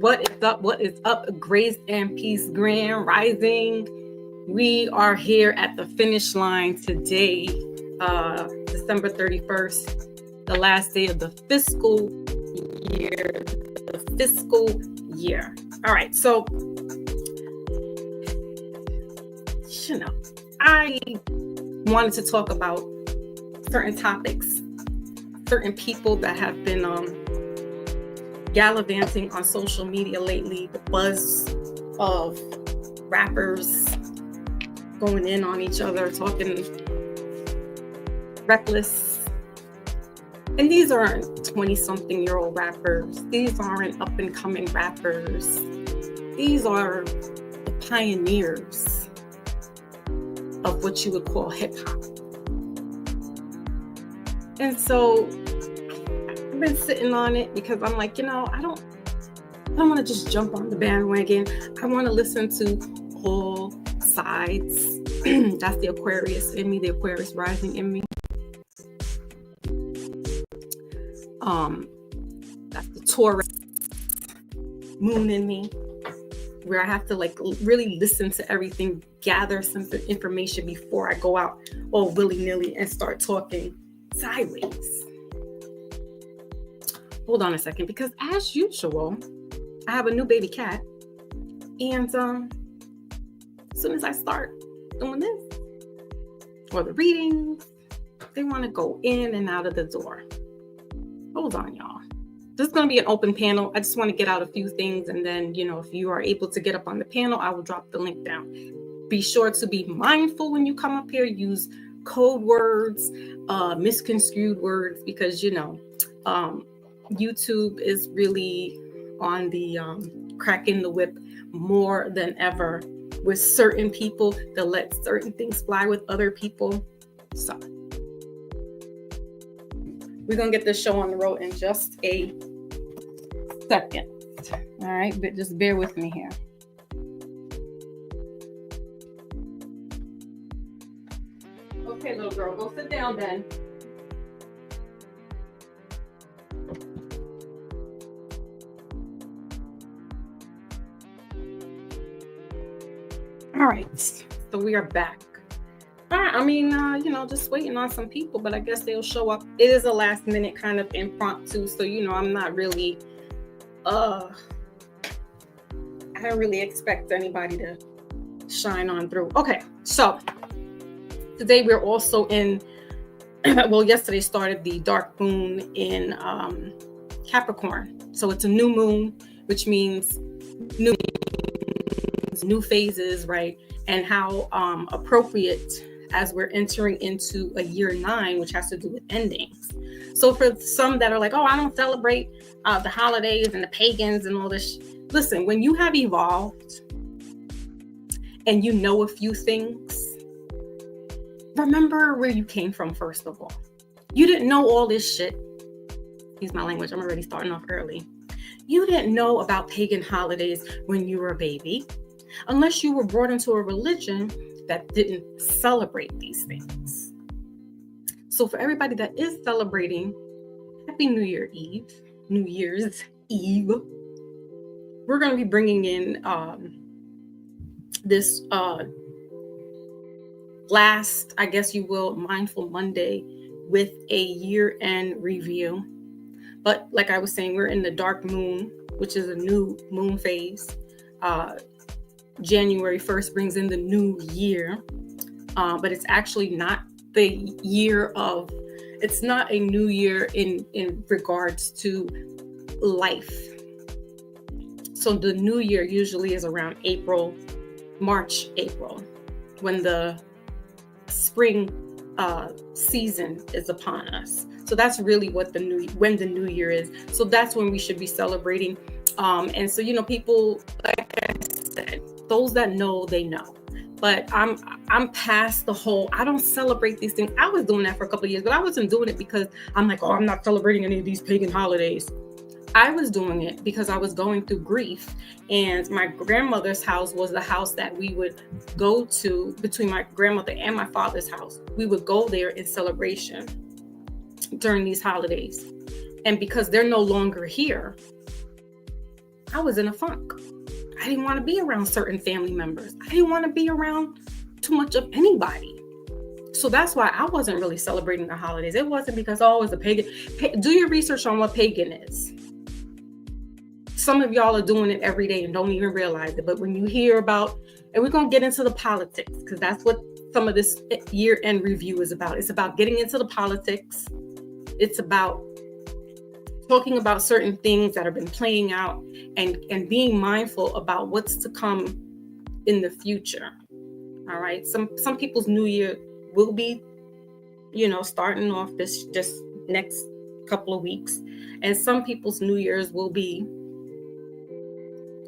What is up? What is up? Grace and peace, grand rising. We are here at the finish line today, December 31st, the last day of the fiscal year. All right, so I wanted to talk about certain topics, certain people that have been gallivanting on social media lately, the buzz of rappers going in on each other, talking reckless. And these aren't 20-something-year-old rappers. These aren't up-and-coming rappers. These are the pioneers of what you would call hip-hop. And so I've been sitting on it because I'm like, I don't want to just jump on the bandwagon. I want to listen to all sides. That's the Aquarius in me, the Aquarius rising in me. That's the Taurus moon in me, where I have to really listen to everything, gather some information before I go out all willy-nilly and start talking sideways. Hold on a second, because as usual, I have a new baby cat, and as soon as I start doing this or the readings, they want to go in and out of the door. Hold on, y'all. This is going to be an open panel. I just want to get out a few things, and then, if you are able to get up on the panel, I will drop the link down. Be sure to be mindful when you come up here. Use code words, misconstrued words, because, YouTube is really on the cracking the whip more than ever with certain people that let certain things fly with other people. So we're going to get this show on the road in just a second. All right, but just bear with me here. Okay, little girl, go sit down then. All right, so we are back. All right, just waiting on some people, but I guess they'll show up. It is a last minute kind of impromptu, so I'm not really I don't really expect anybody to shine on through. Okay, so today we're also in yesterday started the dark moon in Capricorn. So it's a new moon, which means new phases, right? And how appropriate as we're entering into a year 9, which has to do with endings. So for some that are like, I don't celebrate the holidays and the pagans and all this. Listen, when you have evolved and you know a few things, remember where you came from, first of all. You didn't know all this shit. Excuse my language. I'm already starting off early. You didn't know about pagan holidays when you were a baby, unless you were brought into a religion that didn't celebrate these things. So for everybody that is celebrating, Happy New Year's Eve. We're going to be bringing in this last, I guess you will, Mindful Monday with a year-end review. But like I was saying, we're in the dark moon, which is a new moon phase. January 1st brings in the new year, but it's actually not the year of, it's not a new year in regards to life. So the new year usually is around March, April, when the spring season is upon us. So that's really what when the new year is. So that's when we should be celebrating. And so, people, like I said, those that know, they know. But I'm past the whole, I don't celebrate these things. I was doing that for a couple of years, but I wasn't doing it because I'm like, I'm not celebrating any of these pagan holidays. I was doing it because I was going through grief, and my grandmother's house was the house that we would go to between my grandmother and my father's house. We would go there in celebration during these holidays. And because they're no longer here, I was in a funk. I didn't want to be around certain family members. I didn't want to be around too much of anybody. So that's why I wasn't really celebrating the holidays. It wasn't because, oh, it's a pagan. Do your research on what pagan is. Some of y'all are doing it every day and don't even realize it. But when you hear about, and we're going to get into the politics, because that's what some of this year-end review is about. It's about getting into the politics. It's about talking about certain things that have been playing out and being mindful about what's to come in the future. All right. Some people's new year will be, starting off this just next couple of weeks. And some people's new years will be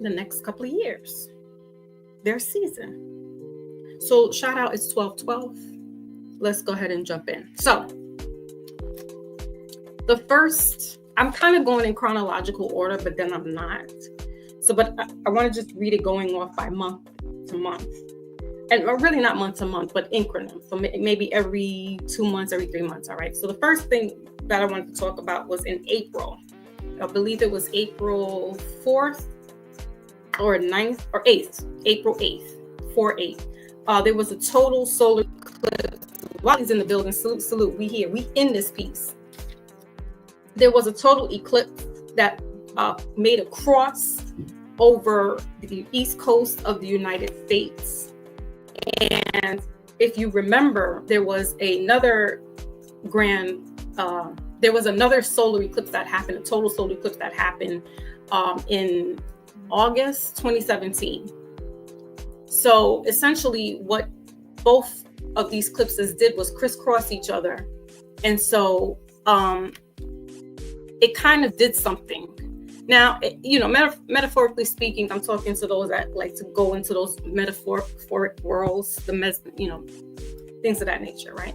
the next couple of years, their season. So shout out, it's 12/12. Let's go ahead and jump in. So the first, I'm kind of going in chronological order, but then I'm not. So, but I want to just read it going off by month to month. And really not month to month, but increments. So maybe every 2 months, every 3 months. All right. So the first thing that I wanted to talk about was in April. I believe it was April 4th or 9th or 8th, April 8th, 4/8. There was a total solar eclipse. While he's in the building, salute. We here. We in this piece. There was a total eclipse that made a cross over the east coast of the United States. And if you remember, there was another solar eclipse that happened, a total solar eclipse that happened in August 2017. So essentially what both of these eclipses did was crisscross each other. And so it kind of did something. Now, metaphorically speaking, I'm talking to those that like to go into those metaphoric worlds, things of that nature, right?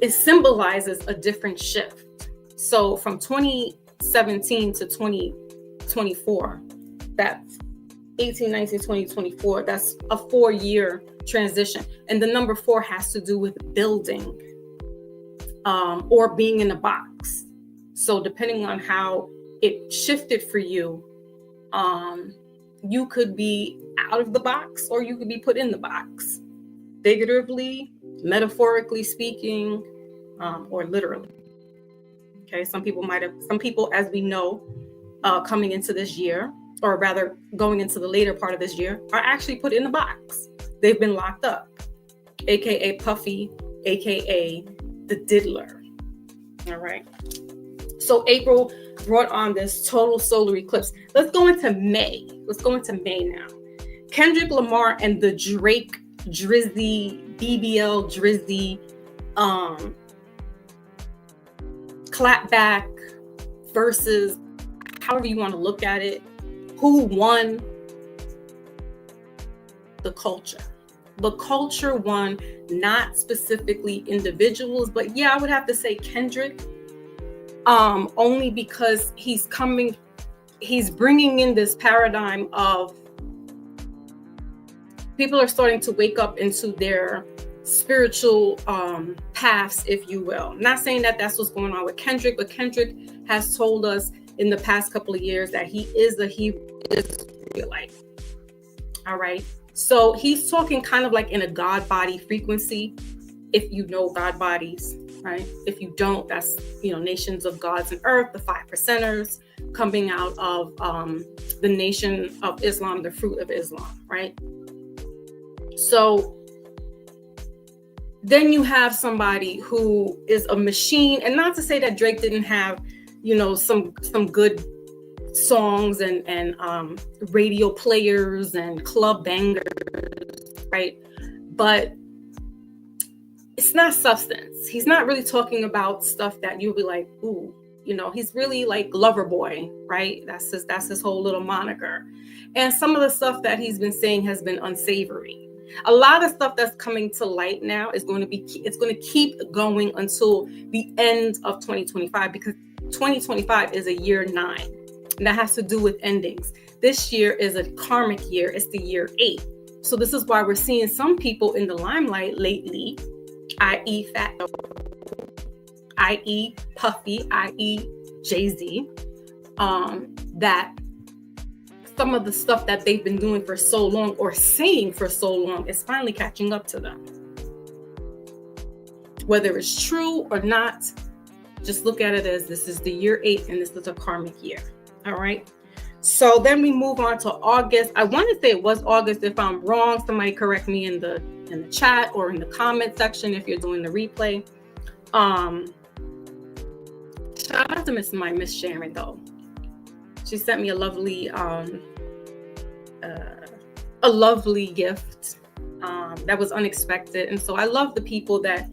It symbolizes a different shift. So from 2017 to 2024, that's 18, 19, 20, 24, that's a 4-year transition. And the number 4 has to do with building or being in a box. So depending on how it shifted for you, you could be out of the box or you could be put in the box, figuratively, metaphorically speaking, or literally. Okay, some people, as we know, coming into this year, or rather going into the later part of this year, are actually put in the box. They've been locked up, aka Puffy, aka the Diddler. All right. So April brought on this total solar eclipse. Let's go into May. Now. Kendrick Lamar and the Drake Drizzy, BBL Drizzy, clapback versus however you want to look at it. Who won? The culture. The culture won, not specifically individuals, but yeah, I would have to say Kendrick. Only because he's bringing in this paradigm of people are starting to wake up into their spiritual paths, if you will. Not saying that that's what's going on with Kendrick, but Kendrick has told us in the past couple of years that he is Israelite. All right. So he's talking kind of like in a God body frequency, if you know God bodies. Right? If you don't, that's, Nations of Gods and Earth, the 5 percenters coming out of the Nation of Islam, the fruit of Islam, right? So then you have somebody who is a machine, and not to say that Drake didn't have, some good songs and radio players and club bangers, right? But it's not substance. He's not really talking about stuff that you'll be like, ooh, he's really like Lover Boy, right? That's his whole little moniker. And some of the stuff that he's been saying has been unsavory. A lot of stuff that's coming to light now is going to keep going until the end of 2025, because 2025 is a year 9, and that has to do with endings. This year is a karmic year. It's the year 8. So this is why we're seeing some people in the limelight lately, i.e. Puffy, i.e. Jay-Z, that some of the stuff that they've been doing for so long or saying for so long is finally catching up to them. Whether it's true or not, just look at it as this is the year 8 and this is a karmic year. All right. So then we move on to August. I want to say it was August. If I'm wrong, somebody correct me in the chat or in the comment section if you're doing the replay. Shout out to Miss Sharon though. She sent me a lovely gift that was unexpected, and so I love the people that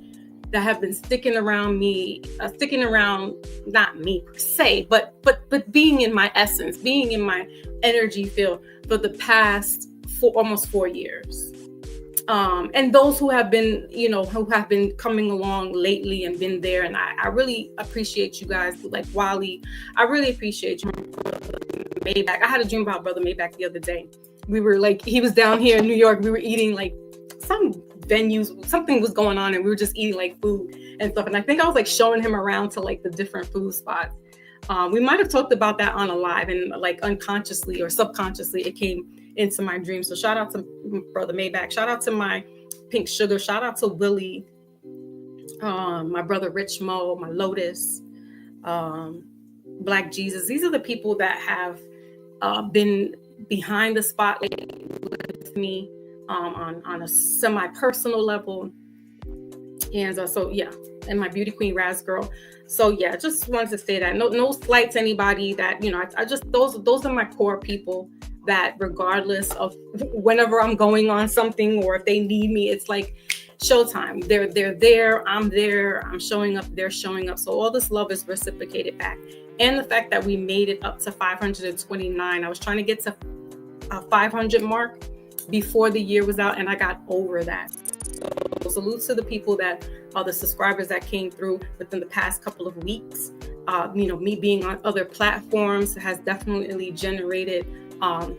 have been sticking around me, not me per se, but being in my essence, being in my energy field for the past almost 4 years. And those who have been, coming along lately and been there. And I really appreciate you guys, like Wally. I really appreciate you, Brother Maybach. I had a dream about Brother Maybach the other day. We were like, he was down here in New York. We were eating like some venues, something was going on, and we were just eating like food and stuff. And I think I was like showing him around to like the different food spots. We might have talked about that on a live, and like unconsciously or subconsciously, it came into my dream. So shout out to Brother Maybach. Shout out to my Pink Sugar. Shout out to Willie, my brother Rich Mo, my Lotus, Black Jesus. These are the people that have been behind the spotlight with me on a semi-personal level. And and my beauty queen Raz Girl. So yeah, just wanted to say that. No slight to anybody that, I just, those are my core people that regardless of whenever I'm going on something or if they need me, it's like showtime. They're there, I'm there, I'm showing up, they're showing up. So all this love is reciprocated back. And the fact that we made it up to 529. I was trying to get to a 500 mark before the year was out, and I got over that. So salute to the people that are the subscribers that came through within the past couple of weeks. Me being on other platforms has definitely generated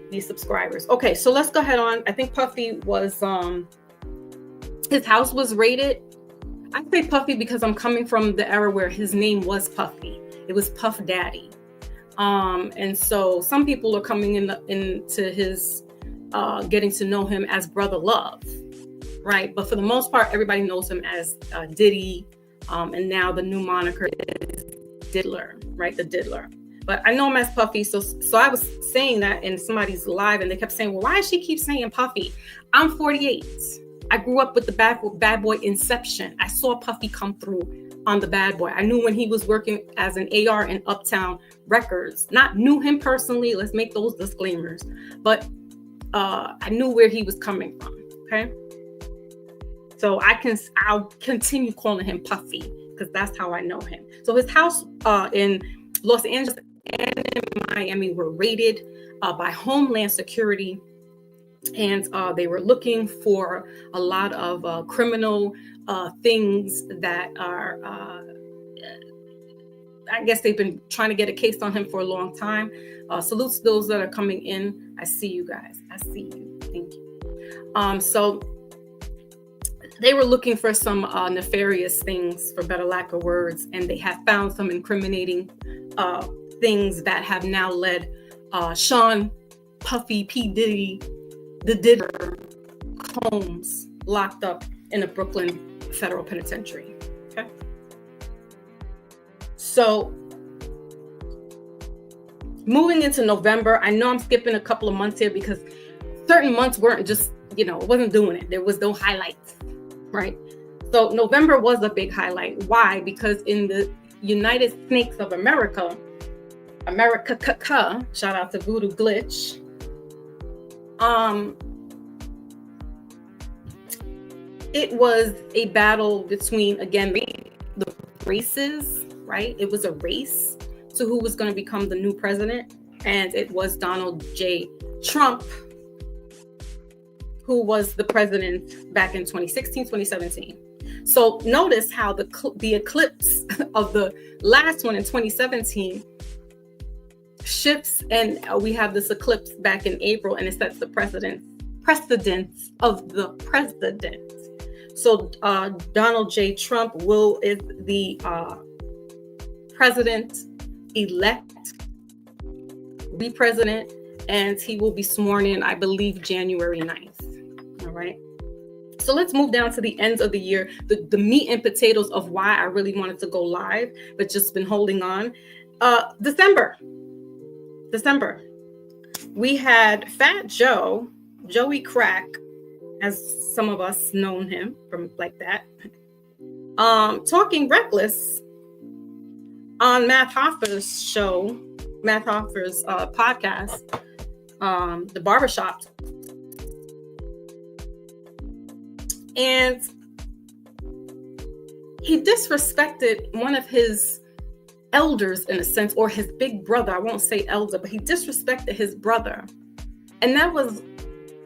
these subscribers. Okay, so let's go ahead on. I think Puffy was his house was raided. I say Puffy because I'm coming from the era where his name was Puffy. It was Puff Daddy. And so some people are coming into his getting to know him as Brother Love, right? But for the most part, everybody knows him as Diddy, and now the new moniker is Diddler, right? The Diddler. But I know him as Puffy. So I was saying that in somebody's live, and they kept saying, well, why does she keep saying Puffy? I'm 48. I grew up with the Bad Boy Inception. I saw Puffy come through on the Bad Boy. I knew when he was working as an AR in Uptown Records. Not knew him personally. Let's make those disclaimers. But I knew where he was coming from. Okay. So I'll continue calling him Puffy because that's how I know him. So his house in Los Angeles and in Miami were raided by Homeland Security, and they were looking for a lot of criminal things that are, I guess they've been trying to get a case on him for a long time. Salutes to those that are coming in. I see you guys. I see you. Thank you. So they were looking for some nefarious things, for better lack of words, and they have found some incriminating things that have now led Sean Puffy P. Diddy, the Diddler, Combs, locked up in a Brooklyn federal penitentiary. Okay. So moving into November, I know I'm skipping a couple of months here because certain months weren't just, it wasn't doing it. There was no highlights, right? So November was a big highlight. Why? Because in the United Snakes of America, shout out to Voodoo Glitch, it was a battle between, again, the races, right? It was a race to who was going to become the new president. And it was Donald J. Trump, who was the president back in 2016, 2017. So notice how the eclipse of the last one in 2017 shifts, and we have this eclipse back in April, and it sets the precedence of the president. So Donald J. Trump is the president elect, be president, and he will be sworn in, I believe, January 9th. All right. So let's move down to the ends of the year, the meat and potatoes of why I really wanted to go live, but just been holding on. December. We had Fat Joe, Joey Crack, as some of us known him from like that, talking reckless on Math Hoffer's show, Math Hoffer's podcast, The Barbershop. And he disrespected one of his elders in a sense, or his big brother. I won't say elder, but he disrespected his brother. And that was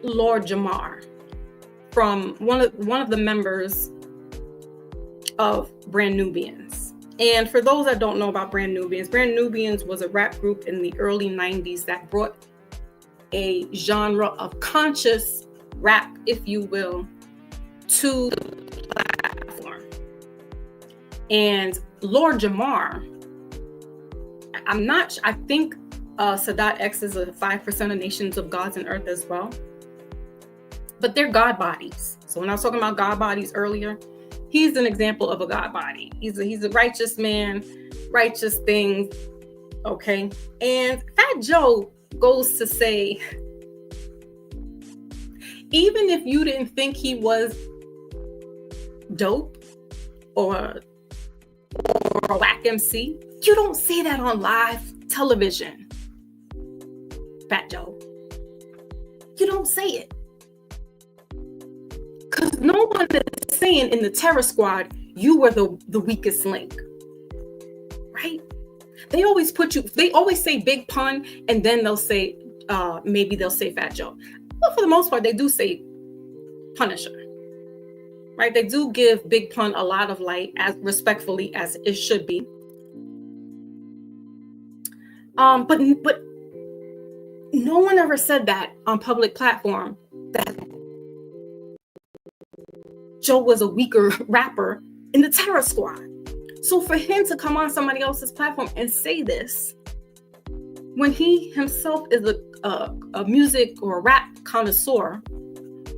Lord Jamar, from one of the members of Brand Nubians. And for those that don't know about Brand Nubians was a rap group in the early 90s that brought a genre of conscious rap, if you will, to the platform. And Lord Jamar, I think Sadat X is a 5% of Nations of Gods and Earth as well. But they're God bodies. So when I was talking about God bodies earlier, he's an example of a God body. He's a righteous man, righteous things. Okay. And Fat Joe goes to say, even if you didn't think he was dope or a whack MC, you don't say that on live television, Fat Joe. You don't say it. Because no one is saying in the Terror Squad, you were the weakest link. Right? They always say Big Pun, and then they'll say, maybe they'll say Fat Joe. But for the most part, they do say Punisher. Right? They do give Big Pun a lot of light, as respectfully as it should be. But no one ever said that on public platform, that Joe was a weaker rapper in the Terror Squad. So for him to come on somebody else's platform and say this, when he himself is a music or a rap connoisseur,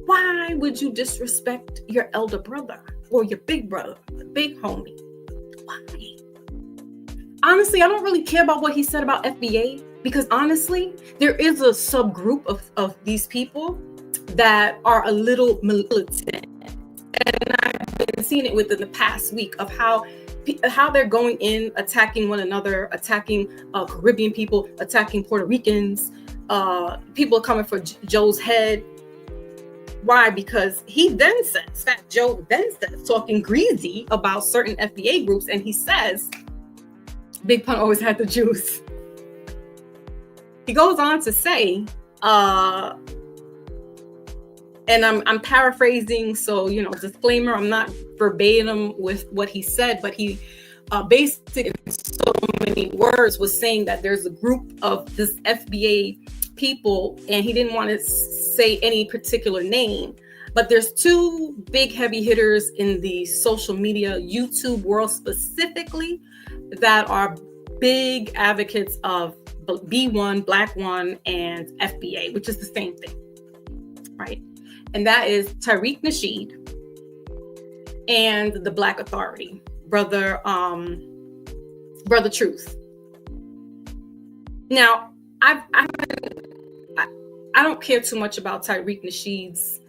why would you disrespect your elder brother or your big brother, the big homie? Why? Honestly, I don't really care about what he said about FBA, because honestly, there is a subgroup of these people that are a little militant. And I've been seeing it within the past week of how they're going in, attacking one another, attacking Caribbean people, attacking Puerto Ricans. People are coming for Joe's head. Why? Because he then says, Fat Joe then says, talking greasy about certain FBA groups, and he says, Big Pun always had the juice. He goes on to say, and I'm paraphrasing, so, disclaimer, I'm not verbatim with what he said, but he basically in so many words was saying that there's a group of this FBA people, and he didn't want to say any particular name, but there's two big heavy hitters in the social media, YouTube world specifically, that are big advocates of B1, Black One, and FBA, which is the same thing, right? And that is Tariq Nasheed and the Black Authority, brother Truth. Now, I don't care too much about Tariq Nasheed's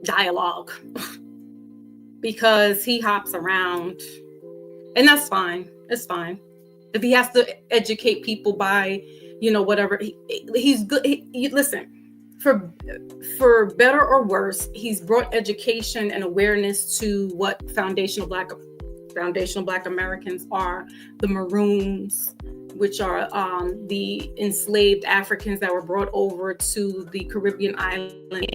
dialogue because he hops around, and that's fine. It's fine. If he has to educate people by, whatever, he's good. Listen, for better or worse, he's brought education and awareness to what foundational Black Americans are, the Maroons, which are the enslaved Africans that were brought over to the Caribbean island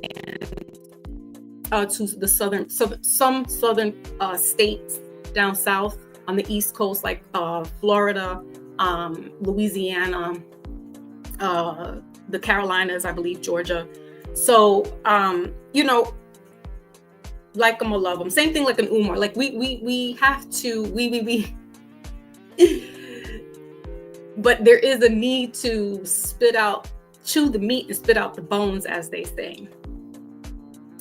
and to the some southern states down south on the East Coast, like Florida, Louisiana, the Carolinas, I believe, Georgia. So, like them or love them. Same thing like an Umar. Like we have to, But there is a need to chew the meat and spit out the bones, as they say.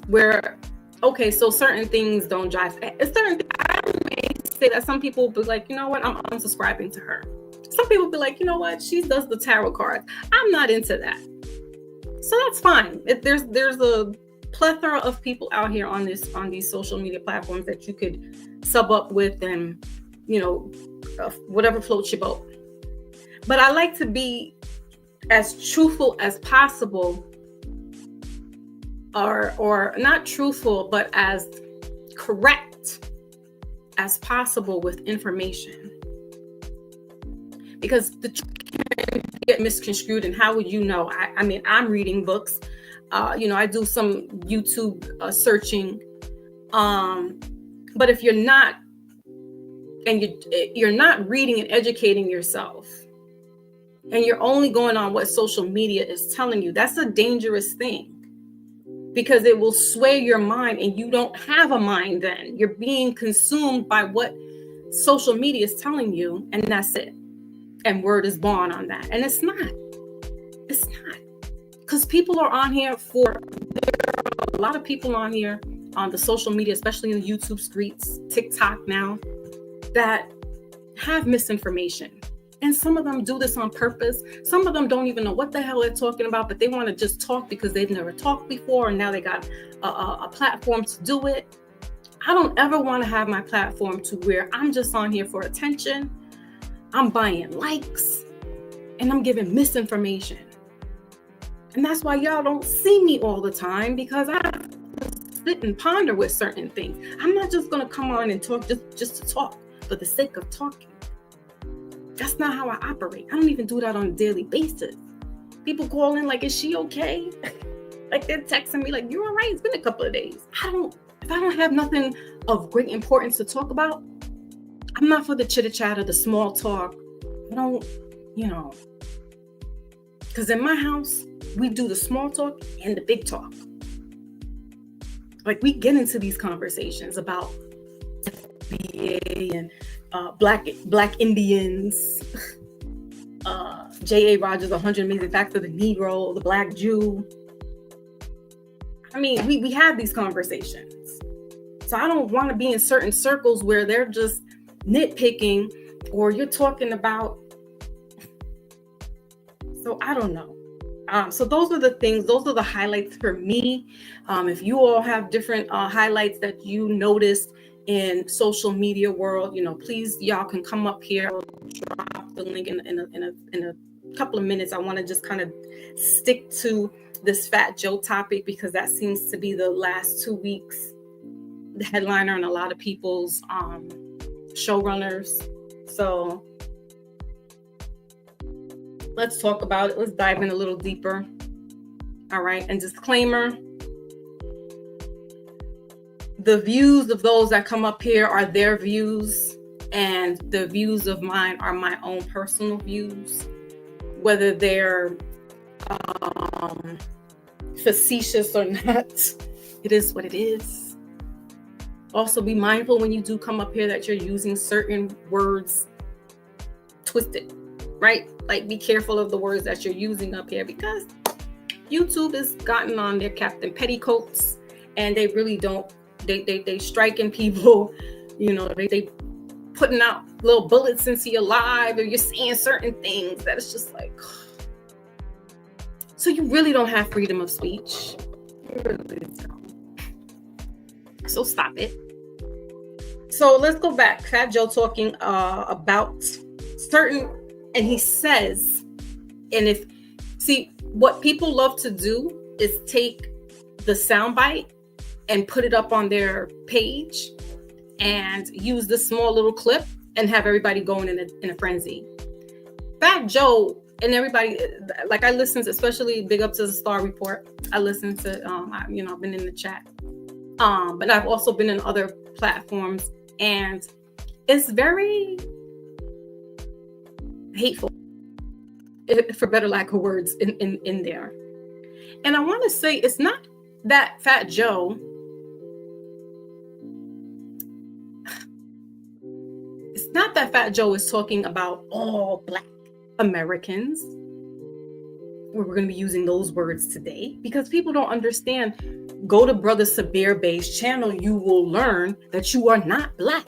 Where, okay, so certain things don't jive. I may say that some people will be like, you know what, I'm unsubscribing to her. Some people will be like, you know what, she does the tarot cards. I'm not into that. So that's fine. There's a plethora of people out here on these social media platforms that you could sub up with, and whatever floats your boat. But I like to be as truthful as possible, or not truthful, but as correct as possible with information, because the truth can get misconstrued. And how would you know? I mean, I'm reading books. I do some YouTube searching. But if you're not, and you're not reading and educating yourself, and you're only going on what social media is telling you, that's a dangerous thing, because it will sway your mind, and you don't have a mind then. You're being consumed by what social media is telling you, and that's it. And word is born on that. And it's not. Because people are on here there are a lot of people on here on the social media, especially in the YouTube streets, TikTok now, that have misinformation. And some of them do this on purpose. Some of them don't even know what the hell they're talking about, but they want to just talk because they've never talked before, and now they got a platform to do it. I don't ever want to have my platform to where I'm just on here for attention. I'm buying likes, and I'm giving misinformation. And that's why y'all don't see me all the time, because I sit and ponder with certain things. I'm not just going to come on and talk just to talk for the sake of talking. That's not how I operate. I don't even do that on a daily basis. People call in like, is she okay? Like, they're texting me like, you all right? It's been a couple of days. If I don't have nothing of great importance to talk about, I'm not for the chitter chatter, the small talk. I don't, because in my house, we do the small talk and the big talk. Like, we get into these conversations about FBA and Black Indians, J.A. Rogers, 100 Amazing Facts of the Negro, the Black Jew. I mean, we have these conversations. So I don't want to be in certain circles where they're just nitpicking, or you're talking about. So I don't know. So those are the things, those are the highlights for me. If you all have different highlights that you noticed in social media world, please, y'all can come up here. I'll drop the link in a couple of minutes. I want to just kind of stick to this Fat Joe topic, because that seems to be the last 2 weeks the headliner and a lot of people's showrunners. So let's talk about it. Let's dive in a little deeper. All right. And disclaimer, the views of those that come up here are their views, and the views of mine are my own personal views. Whether they're facetious or not, it is what it is. Also, be mindful when you do come up here that you're using certain words twisted, right? Like, be careful of the words that you're using up here, because YouTube has gotten on their Captain Petticoats, and they really don't. They striking people, they putting out little bullets into your live, or you're saying certain things that it's just like. So you really don't have freedom of speech. You really don't. So stop it. So let's go back. Fat Joe talking about certain, and he says, what people love to do is take the soundbite and put it up on their page and use this small little clip and have everybody going in a frenzy. Fat Joe and everybody, like, I listen to, especially big up to the Star Report. I listen to, I've been in the chat, but I've also been in other platforms, and it's very hateful, for better lack of words, in there. And I want to say, it's not that Fat Joe, Not that Fat Joe is talking about all Black Americans. We're going to be using those words today because people don't understand. Go to Brother Sabir Bey's channel. You will learn that you are not Black.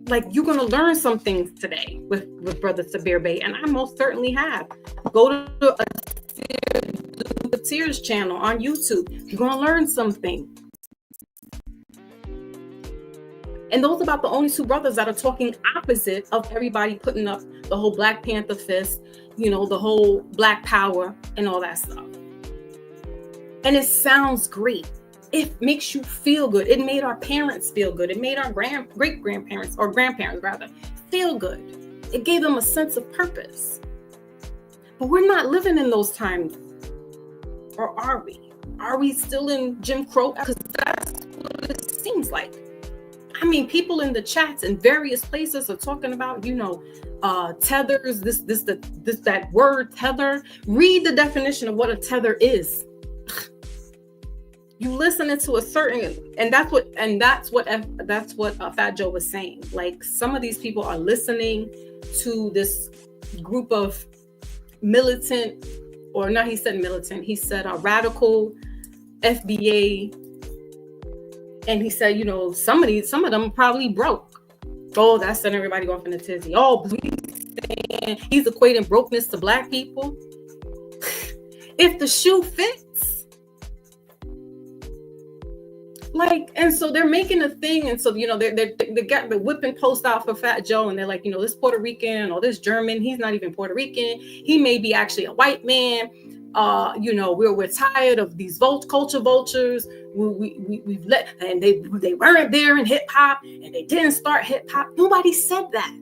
Like, you're going to learn some things today with Brother Sabir Bey, and I most certainly have. Go to a Tears channel on YouTube. You're going to learn something. And those are about the only two brothers that are talking opposite of everybody putting up the whole Black Panther fist, the whole Black Power and all that stuff. And it sounds great. It makes you feel good. It made our parents feel good. It made our great-grandparents, or grandparents rather, feel good. It gave them a sense of purpose. But we're not living in those times. Or are we? Are we still in Jim Crow? Because that's what it seems like. I mean, people in the chats in various places are talking about, tethers, that word tether. Read the definition of what a tether is. You listen to a certain, and that's what Fat Joe was saying. Like, some of these people are listening to this group of militant, or not, he said militant, he said radical FBA. And he said, some of them probably broke. Oh, that sent everybody off in a tizzy. Oh, he's equating brokenness to Black people. If the shoe fits. Like, and so they're making a thing. And so, they got the whipping post out for Fat Joe. And they're like, this Puerto Rican or this German, he's not even Puerto Rican. He may be actually a white man. We're tired of these culture vultures. We've let, and they weren't there in hip hop, and they didn't start hip hop. Nobody said that.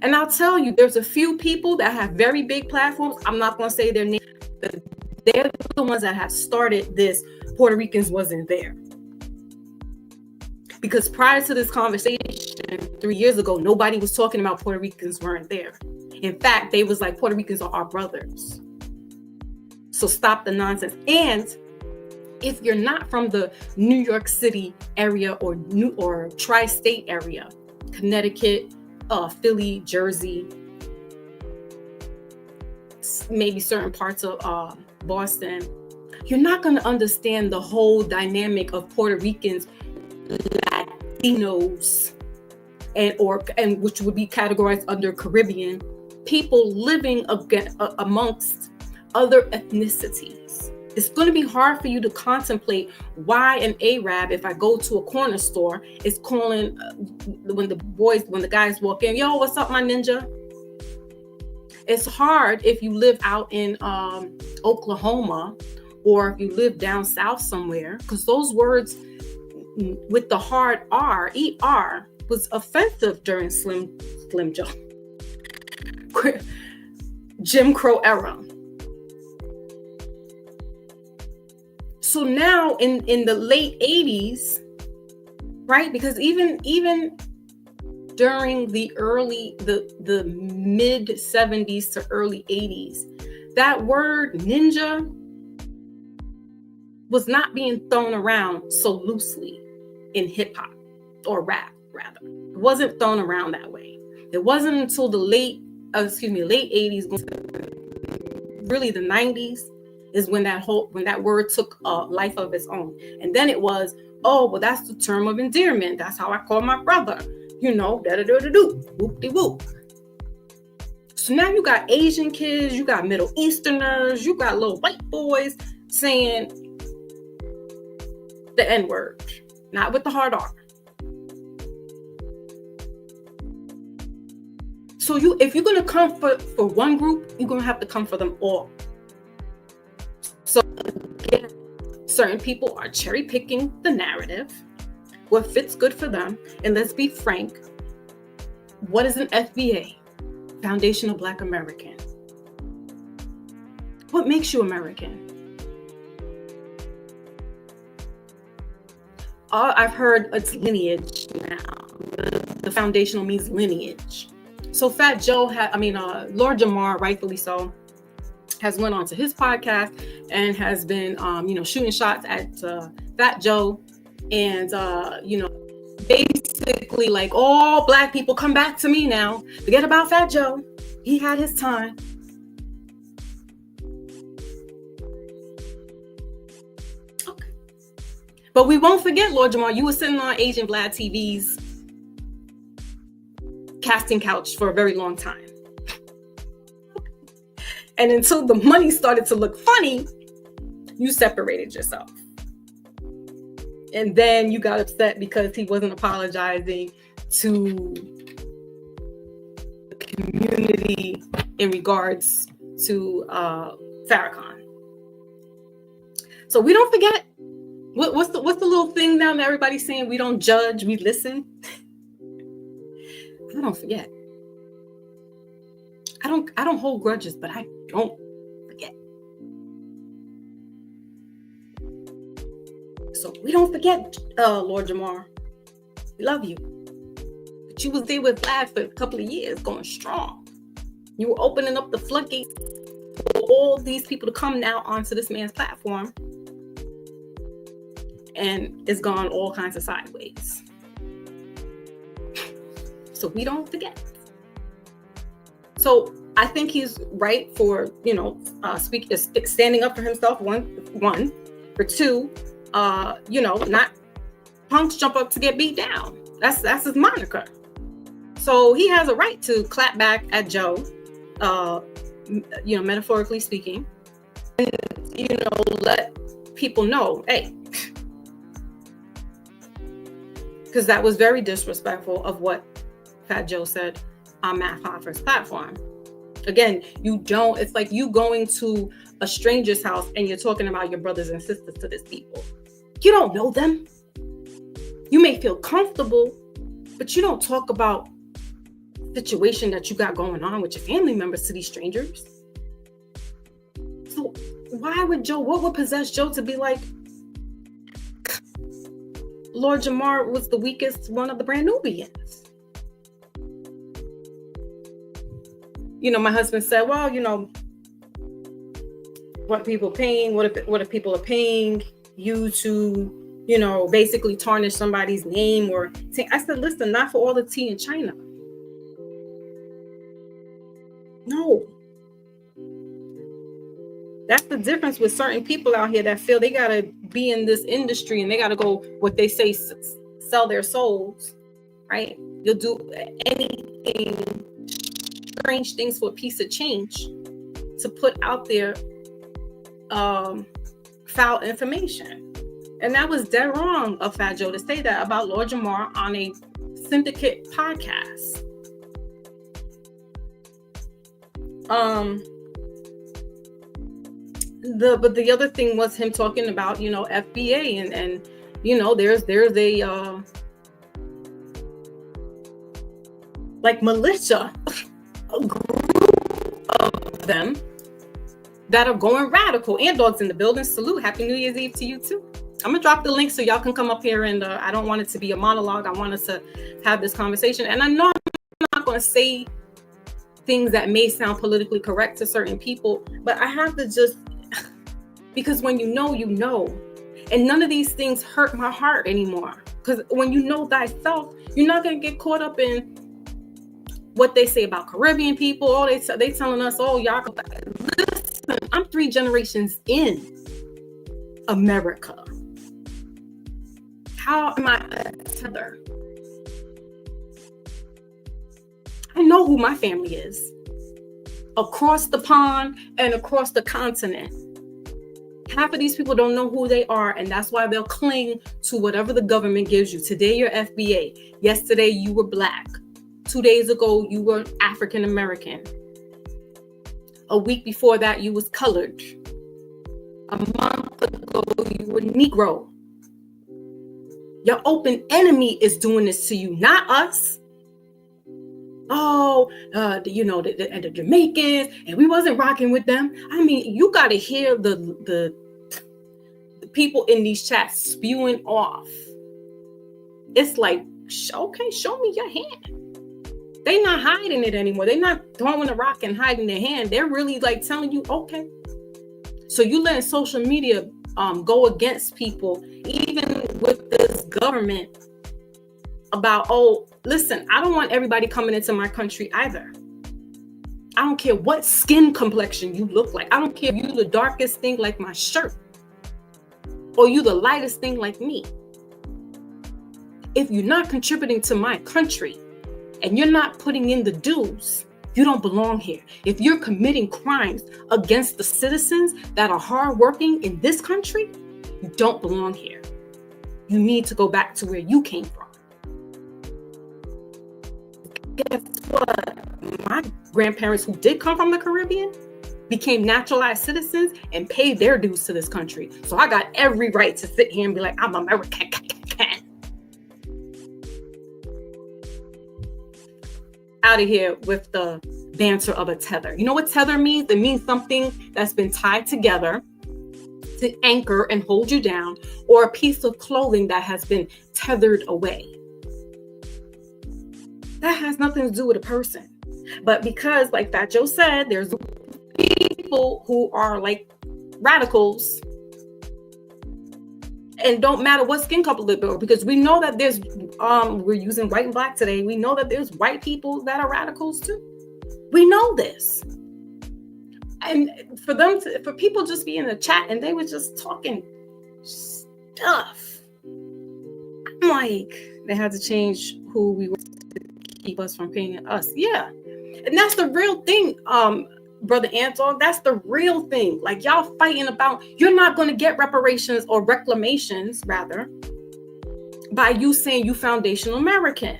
And I'll tell you, there's a few people that have very big platforms. I'm not going to say their name. They're the ones that have started this. Puerto Ricans wasn't there. Because prior to this conversation 3 years ago, nobody was talking about Puerto Ricans weren't there. In fact, they was like, Puerto Ricans are our brothers. So stop the nonsense. And if you're not from the New York City area or tri-state area, Connecticut, Philly, Jersey, maybe certain parts of Boston, you're not going to understand the whole dynamic of Puerto Ricans, Latinos, and which would be categorized under Caribbean people living amongst other ethnicities. It's going to be hard for you to contemplate why an Arab, if I go to a corner store, is calling when the guys walk in, yo, what's up, my ninja? It's hard if you live out in Oklahoma, or if you live down south somewhere, because those words with the hard R, ER, was offensive during Slim Joe, Jim Crow era. So now in the late 80s, right? Because even during the mid 70s to early 80s, that word ninja was not being thrown around so loosely in hip hop or rap, rather. It wasn't thrown around that way. It wasn't until the late 80s, really the 90s, is when that word took a life of its own. And then it was, oh, well, that's the term of endearment. That's how I call my brother. Da-da-da-da-do, whoop-de-whoop. So now you got Asian kids, you got Middle Easterners, you got little white boys saying the N-word, not with the hard R. So if you're going to come for one group, you're going to have to come for them all. So again, certain people are cherry picking the narrative, what fits good for them. And let's be frank, what is an FBA? Foundational Black American. What makes you American? I've heard it's lineage now. The foundational means lineage. So Fat Joe Lord Jamar, rightfully so, has went on to his podcast and has been, shooting shots at Fat Joe, and basically like, all black people come back to me now. Forget about Fat Joe. He had his time. Okay. But we won't forget, Lord Jamar, you were sitting on Asian Vlad TV's casting couch for a very long time. And until the money started to look funny, you separated yourself. And then you got upset because he wasn't apologizing to the community in regards to Farrakhan. So we don't forget. What's the little thing now that everybody's saying? We don't judge, we listen. I don't forget. I don't hold grudges, but I don't forget. So we don't forget, Lord Jamar. We love you. But you was there with Vlad for a couple of years, going strong. You were opening up the floodgates for all these people to come now onto this man's platform. And it's gone all kinds of sideways. So we don't forget. So I think he's right for, standing up for himself. One. For two, not punks jump up to get beat down. That's his moniker. So he has a right to clap back at Joe, metaphorically speaking, and, let people know, hey, because that was very disrespectful of what Fat Joe said on Matt Hoffer's platform. Again, it's like you going to a stranger's house and you're talking about your brothers and sisters to these people. You don't know them. You may feel comfortable, but you don't talk about the situation that you got going on with your family members to these strangers. So what would possess Joe to be like, Lord Jamar was the weakest one of the brand Nubians? My husband said, well, what people paying, what if people are paying you to, basically tarnish somebody's name or I said, listen, not for all the tea in China. No. That's the difference with certain people out here that feel they got to be in this industry and they got to go, what they say, sell their souls, right? You'll do anything, strange things for a piece of change to put out there foul information. And that was dead wrong of Fat Joe to say that about Lord Jamar on a syndicate podcast. But the other thing was him talking about, FBA and there's a like militia, a group of them that are going radical. And dogs in the building. Salute. Happy New Year's Eve to you too. I'm gonna drop the link so y'all can come up here and I don't want it to be a monologue. I want us to have this conversation. And I know I'm not gonna say things that may sound politically correct to certain people, but I have to just, because when you know, and none of these things hurt my heart anymore. Because when you know thyself, you're not gonna get caught up in what they say about Caribbean people. Oh, they telling us, oh, y'all. Listen, I'm 3 generations in America. How am I a tether? I know who my family is. Across the pond and across the continent. Half of these people don't know who they are, and that's why they'll cling to whatever the government gives you. Today, you're FBA. Yesterday, you were Black. 2 days ago, you were African American. A week before that, you was colored. A month ago, you were Negro. Your open enemy is doing this to you, not us. Oh, the Jamaicans, and we wasn't rocking with them. I mean, you got to hear the people in these chats spewing off. It's like, okay, show me your hand. They're not hiding it anymore. They're not throwing a rock and hiding their hand. They're really like telling you, okay. So you letting social media go against people, even with this government about, oh, listen, I don't want everybody coming into my country either. I don't care what skin complexion you look like. I don't care if you the darkest thing like my shirt or you the lightest thing like me. If you're not contributing to my country and you're not putting in the dues, you don't belong here. If you're committing crimes against the citizens that are hardworking in this country, you don't belong here. You need to go back to where you came from. Guess what? My grandparents who did come from the Caribbean became naturalized citizens and paid their dues to this country. So I got every right to sit here and be like, I'm American. Out of here with the banter of a tether. You know what tether means? It means something that's been tied together to anchor and hold you down, or a piece of clothing that has been tethered away. That has nothing to do with a person. But because, like Fat Joe said, there's people who are like radicals and don't matter what skin color they are, because we know that there's we're using white and black today. We know that there's white people that are radicals too. We know this. And for people just be in the chat and they were just talking stuff. I'm like, they had to change who we were to keep us from paying us. Yeah. And that's the real thing, Brother Anton. That's the real thing. Like, y'all fighting about, you're not going to get reparations or reclamations, rather, by you saying you foundational American.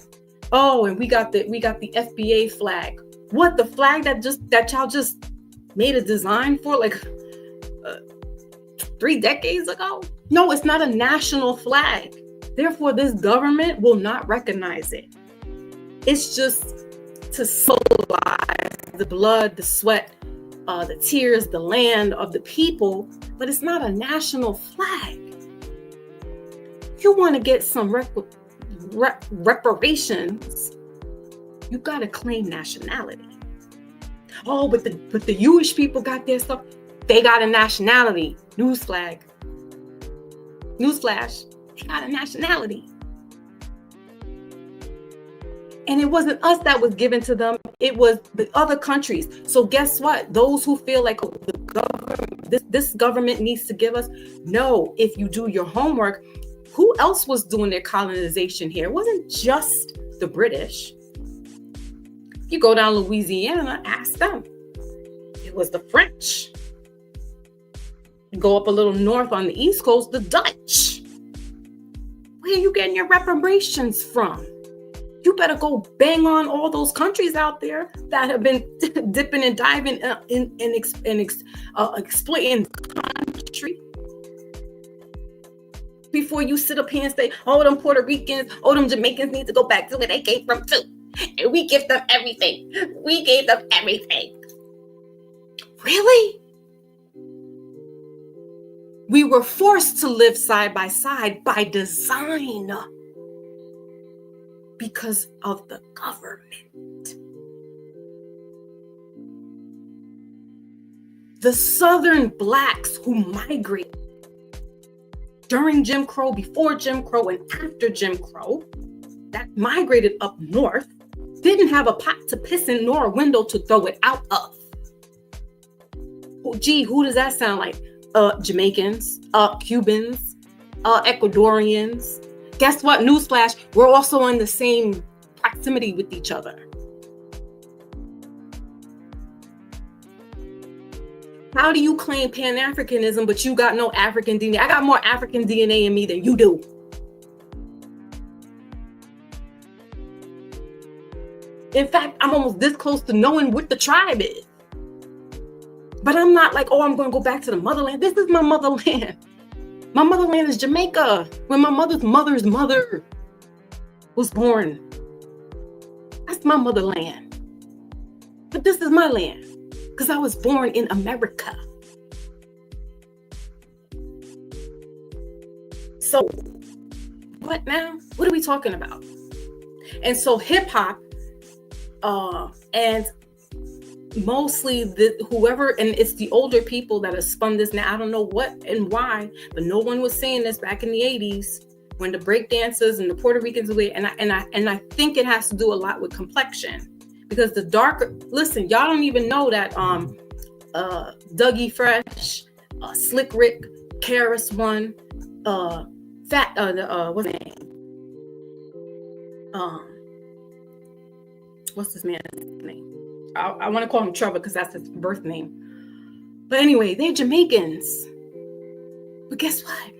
Oh, and we got the FBA flag. What, the flag that y'all just made a design for like 3 decades ago? No, it's not a national flag. Therefore, this government will not recognize it. It's just to symbolize the blood, the sweat, the tears, the land of the people, but it's not a national flag. You want to get some reparations, you got to claim nationality. Oh, but the Jewish people got their stuff. They got a nationality. Newsflash, they got a nationality. And it wasn't us that was given to them. It was the other countries. So guess what? Those who feel like, oh, the government, this government needs to give us. No, if you do your homework, who else was doing their colonization here? It wasn't just the British. You go down Louisiana, ask them. It was the French. You go up a little north on the East Coast, the Dutch. Where are you getting your reparations from? You better go bang on all those countries out there that have been dipping and diving exploiting the country. Before you sit up here and say, oh, them Puerto Ricans, oh, them Jamaicans need to go back to where they came from too. And we give them everything. We gave them everything. Really? We were forced to live side by side by design. Because of the government. The Southern blacks who migrated during Jim Crow, before Jim Crow, and after Jim Crow, that migrated up north, didn't have a pot to piss in nor a window to throw it out of. Oh, gee, who does that sound like? Jamaicans, Cubans, Ecuadorians. Guess what? Newsflash, we're also in the same proximity with each other. How do you claim Pan-Africanism, but you got no African DNA? I got more African DNA in me than you do. In fact, I'm almost this close to knowing what the tribe is. But I'm not like, oh, I'm going to go back to the motherland. This is my motherland. My motherland is Jamaica, where my mother's mother was born. That's my motherland. But this is my land, because I was born in America. So, what now? What are we talking about? And so hip hop, and mostly whoever, and it's the older people that have spun this now. I don't know what and why, but no one was saying this back in the 80s. when the break dancers and the Puerto Ricans away, and I think it has to do a lot with complexion, because the darker, listen, y'all don't even know that Dougie Fresh, Slick Rick, Karis One, what's his name? What's this man's name? I want to call him Trevor because that's his birth name. But anyway, they're Jamaicans. But guess what?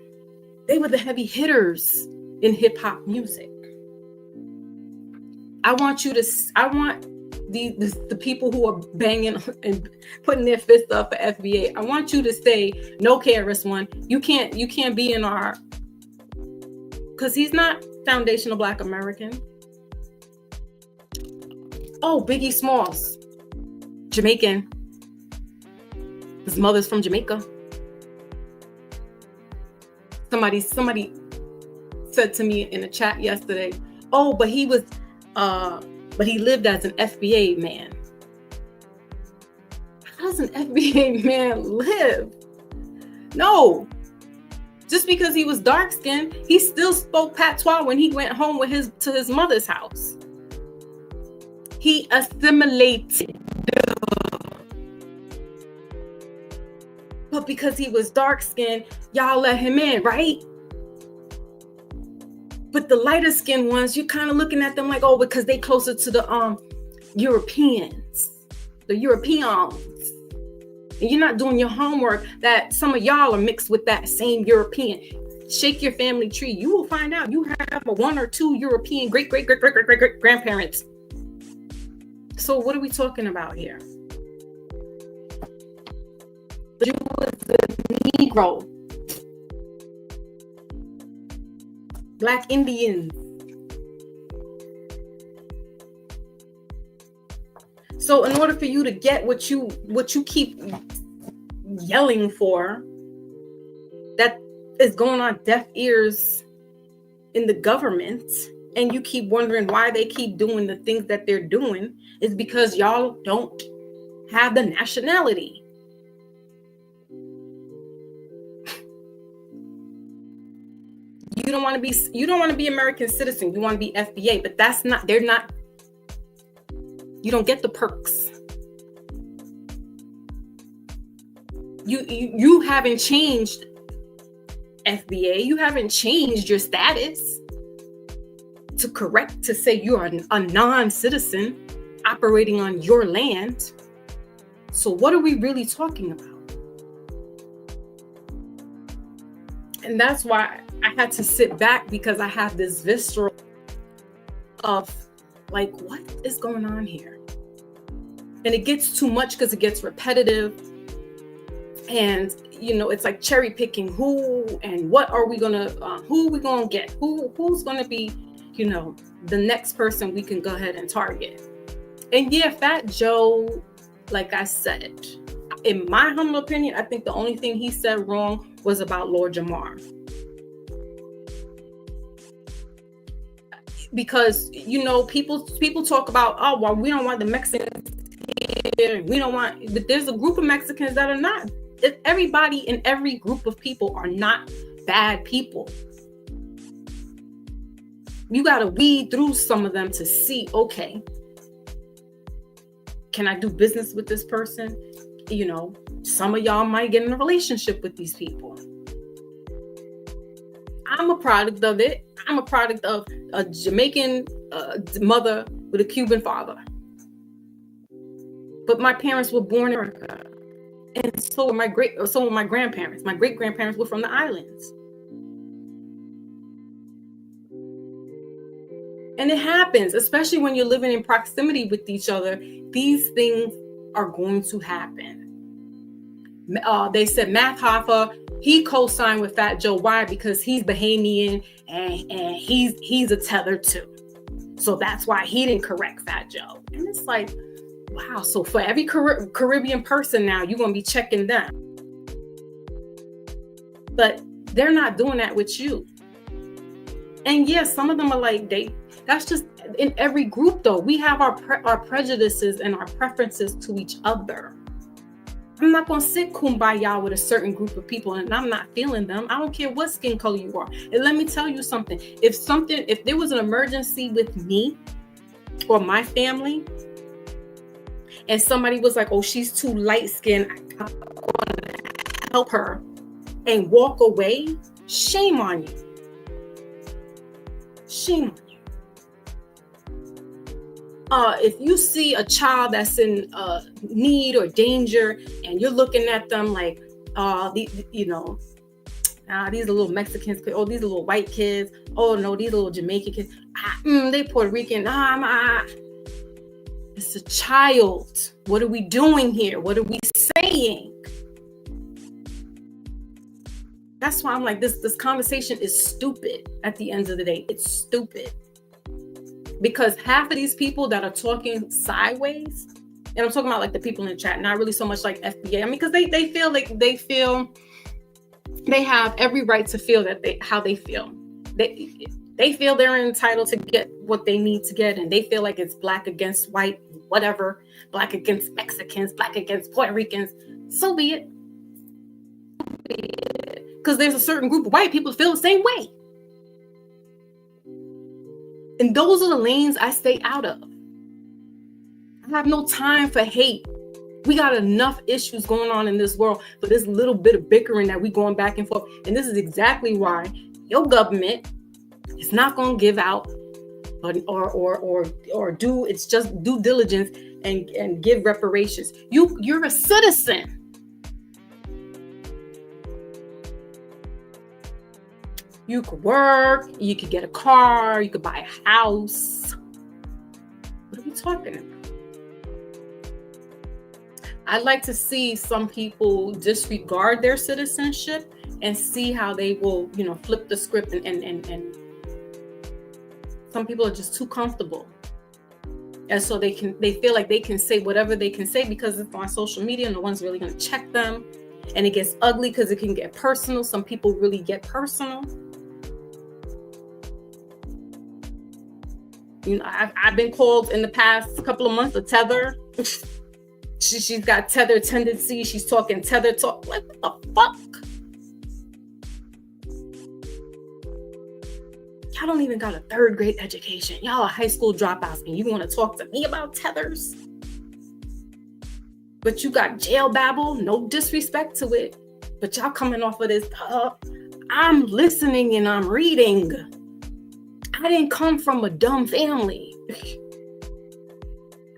They were the heavy hitters in hip hop music. I want the people who are banging and putting their fist up for FBA. I want you to say, no, KRS One, you can't be in our, because he's not foundational Black American. Oh, Biggie Smalls, Jamaican. His mother's from Jamaica. Somebody said to me in a chat yesterday, oh, but he lived as an FBA man. How does an FBA man live? No. Just because he was dark skinned, he still spoke patois when he went home to his mother's house. He assimilated. But because he was dark skinned, y'all let him in, right? But the lighter skinned ones, you're kind of looking at them like, oh, because they closer to the Europeans, the Europeans. And you're not doing your homework that some of y'all are mixed with that same European. Shake your family tree. You will find out you have one or two European great grandparents. So what are we talking about here? The Jew is the Negro. Black Indians. So in order for you to get what you keep yelling for, that is going on deaf ears in the government, and you keep wondering why they keep doing the things that they're doing, is because y'all don't have the nationality. You don't want to be American citizen. You want to be FBA, but you don't get the perks. You haven't changed FBA. You haven't changed your status to say you are a non-citizen operating on your land. So what are we really talking about? And that's why I had to sit back, because I have this visceral of like, what is going on here? And it gets too much because it gets repetitive. And, it's like cherry picking who and what are we going to, who are we going to get? Who's going to be, the next person we can go ahead and target. And yeah, Fat Joe, like I said, in my humble opinion, I think the only thing he said wrong was about Lord Jamar. Because, people talk about, oh, well, we don't want the Mexicans here. We don't want, but there's a group of Mexicans that are not. Everybody in every group of people are not bad people. You got to weed through some of them to see, okay, can I do business with this person? Some of y'all might get in a relationship with these people. I'm a product of it. I'm a product of a Jamaican mother with a Cuban father. But my parents were born in America. And so were my grandparents. My great-grandparents were from the islands. And it happens, especially when you're living in proximity with each other. These things are going to happen. They said Math Hoffa, he co-signed with Fat Joe. Why? Because he's Bahamian and he's a tether too. So that's why he didn't correct Fat Joe. And it's like, wow. So for every Caribbean person now, you're going to be checking them. But they're not doing that with you. And yes, some of them are like, that's just in every group though. We have our prejudices and our preferences to each other. I'm not going to sit kumbaya with a certain group of people and I'm not feeling them. I don't care what skin color you are. And let me tell you something. If there was an emergency with me or my family and somebody was like, oh, she's too light skinned, I'm going to help her and walk away, shame on you. Shame on you. If you see a child that's in need or danger and you're looking at them like, these are little Mexicans, oh, these are little white kids, oh no, these are little Jamaican kids, they Puerto Rican, it's a child. What are we doing here? What are we saying? That's why I'm like, this conversation is stupid at the end of the day. It's stupid. Because half of these people that are talking sideways, and I'm talking about like the people in the chat, not really so much like FBA. I mean, because they feel they have every right to feel how they feel. They feel they're entitled to get what they need to get, and they feel like it's black against white, whatever, black against Mexicans, black against Puerto Ricans. So be it. Because there's a certain group of white people who feel the same way. And those are the lanes I stay out of. I have no time for hate. We got enough issues going on in this world for this little bit of bickering that we going back and forth. And this is exactly why your government is not going to give out or do it's just due diligence and give reparations. You're a citizen. You could work, you could get a car, you could buy a house. What are we talking about? I'd like to see some people disregard their citizenship and see how they will, flip the script and some people are just too comfortable. And so they feel like they can say whatever they can say because it's on social media and no one's really going to check them. And it gets ugly because it can get personal. Some people really get personal. I've been called in the past couple of months a tether. She's got tether tendencies. She's talking tether talk. Like, what the fuck? Y'all don't even got a third grade education. Y'all are high school dropouts and you want to talk to me about tethers? But you got jail babble, no disrespect to it. But y'all coming off of this, I'm listening and I'm reading. I didn't come from a dumb family.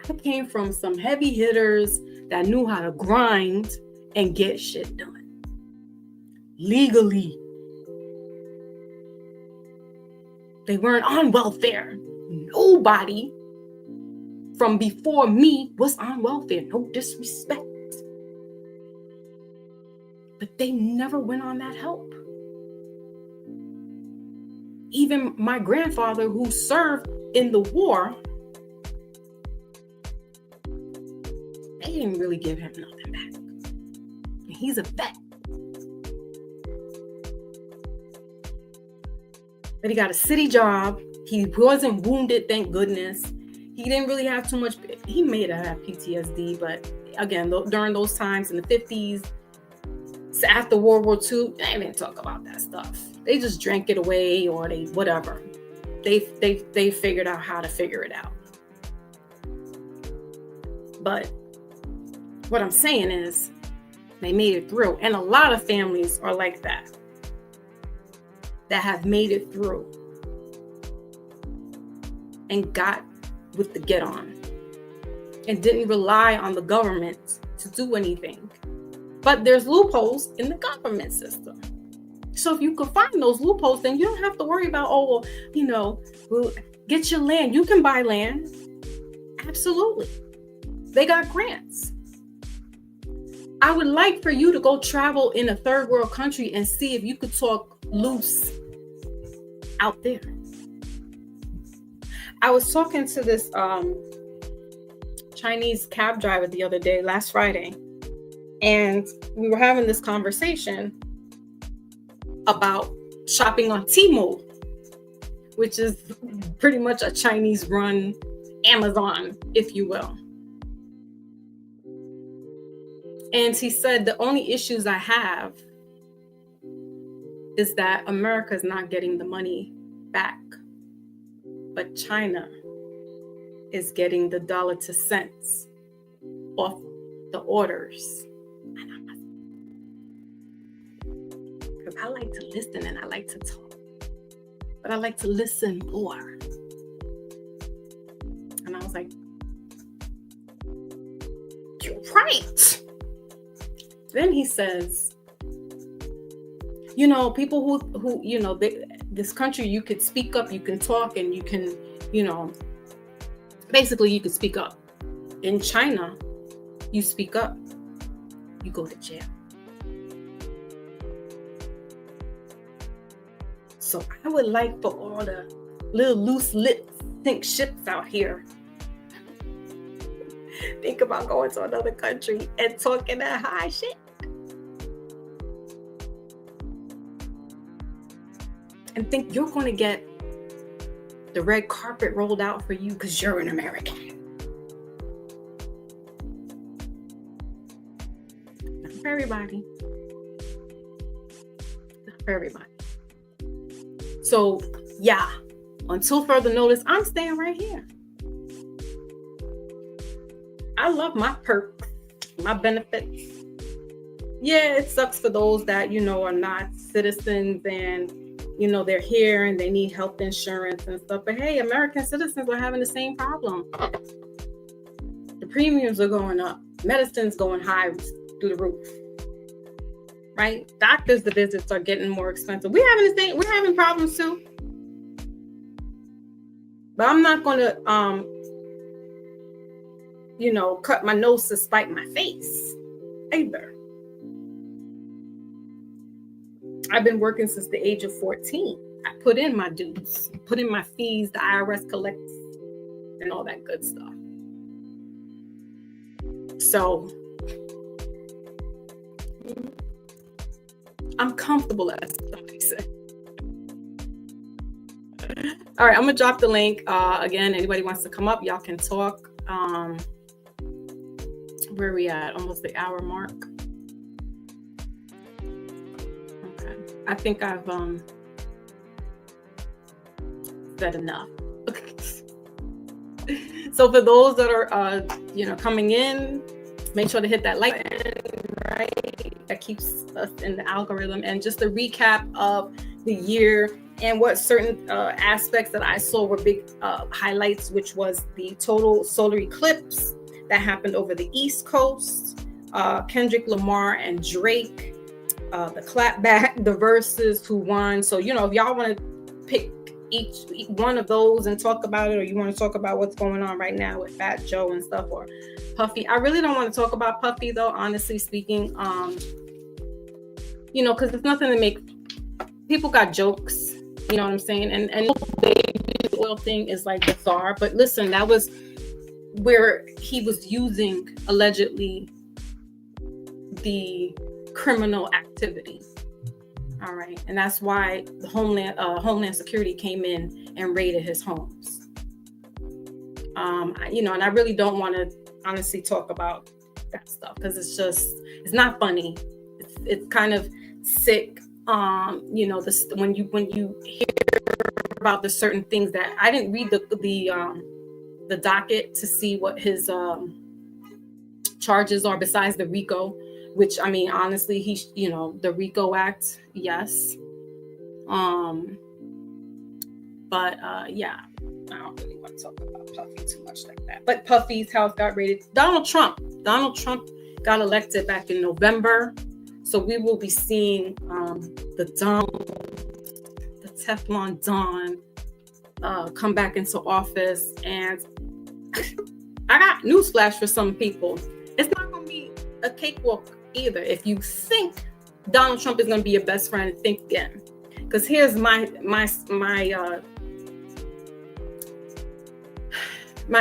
I came from some heavy hitters that knew how to grind and get shit done. Legally. They weren't on welfare. Nobody from before me was on welfare. No disrespect. But they never went on that help. Even my grandfather who served in the war, they didn't really give him nothing back. And he's a vet. But he got a city job. He wasn't wounded, thank goodness. He didn't really have too much. He may have PTSD, but again, during those times in the 50s, after World War II, they didn't talk about that stuff. They just drank it away or they whatever. They figured out how to figure it out. But what I'm saying is they made it through. And a lot of families are like that have made it through and got with the get on and didn't rely on the government to do anything. But there's loopholes in the government system. So if you can find those loopholes, then you don't have to worry about, get your land. You can buy land. Absolutely. They got grants. I would like for you to go travel in a third world country and see if you could talk loose out there. I was talking to this Chinese cab driver the other day, last Friday, and we were having this conversation about shopping on Temu, which is pretty much a Chinese-run Amazon, if you will. And he said, the only issues I have is that America is not getting the money back, but China is getting the dollar to cents off the orders. Because I like to listen and I like to talk, but I like to listen more. And I was like, you're right. Then he says, you know, people who you know, this country, you could speak up, you can talk, and you can, you know, basically you could speak up. In China, you speak up, you go to jail. So I would like for all the little loose lips think ships out here think about going to another country and talking that high shit. And think you're going to get the red carpet rolled out for you because you're an American. Not for everybody. Not for everybody. So, yeah, until further notice, I'm staying right here. I love my perks, my benefits. Yeah, it sucks for those that, you know, are not citizens and, you know, they're here and they need health insurance and stuff. But hey, American citizens are having the same problem. The premiums are going up. Medicine's going high through the roof. Right? Doctors' visits are getting more expensive. We're having problems too. But I'm not going to, you know, cut my nose to spite my face either. I've been working since the age of 14. I put in my dues, put in my fees, the IRS collects, and all that good stuff. So I'm comfortable, as somebody said. All right, I'm gonna drop the link. Again, anybody wants to come up, y'all can talk. Where are we at? Almost the hour mark. Okay, I think I've said enough. So for those that are you know, coming in, make sure to hit that like button, right? That keeps us in the algorithm. And just a recap of the year and what certain aspects that I saw were big highlights, which was the total solar eclipse that happened over the East Coast, Kendrick Lamar and Drake, the clapback, the verses, who won. So, you know, if y'all want to pick each one of those and talk about it, or you want to talk about what's going on right now with Fat Joe and stuff, or Puffy. I really don't want to talk about Puffy though, honestly speaking. You know, because it's nothing to make people got jokes, you know what I'm saying? And the oil thing is like bizarre. But listen, that was where he was using allegedly the criminal activity. All right, and that's why the Homeland Security came in and raided his homes. You know, and I really don't want to honestly talk about that stuff because it's not funny. It's kind of sick. You know, when you hear about the certain things that I didn't read the docket to see what his charges are besides the RICO. Which, I mean, honestly, you know, the RICO Act, yes. But yeah, I don't really want to talk about Puffy too much like that. But Puffy's house got raided. Donald Trump got elected back in November. So we will be seeing the Teflon Don come back into office. And I got newsflash for some people. It's not going to be a cakewalk either. If you think Donald Trump is going to be your best friend, think again. Because here's my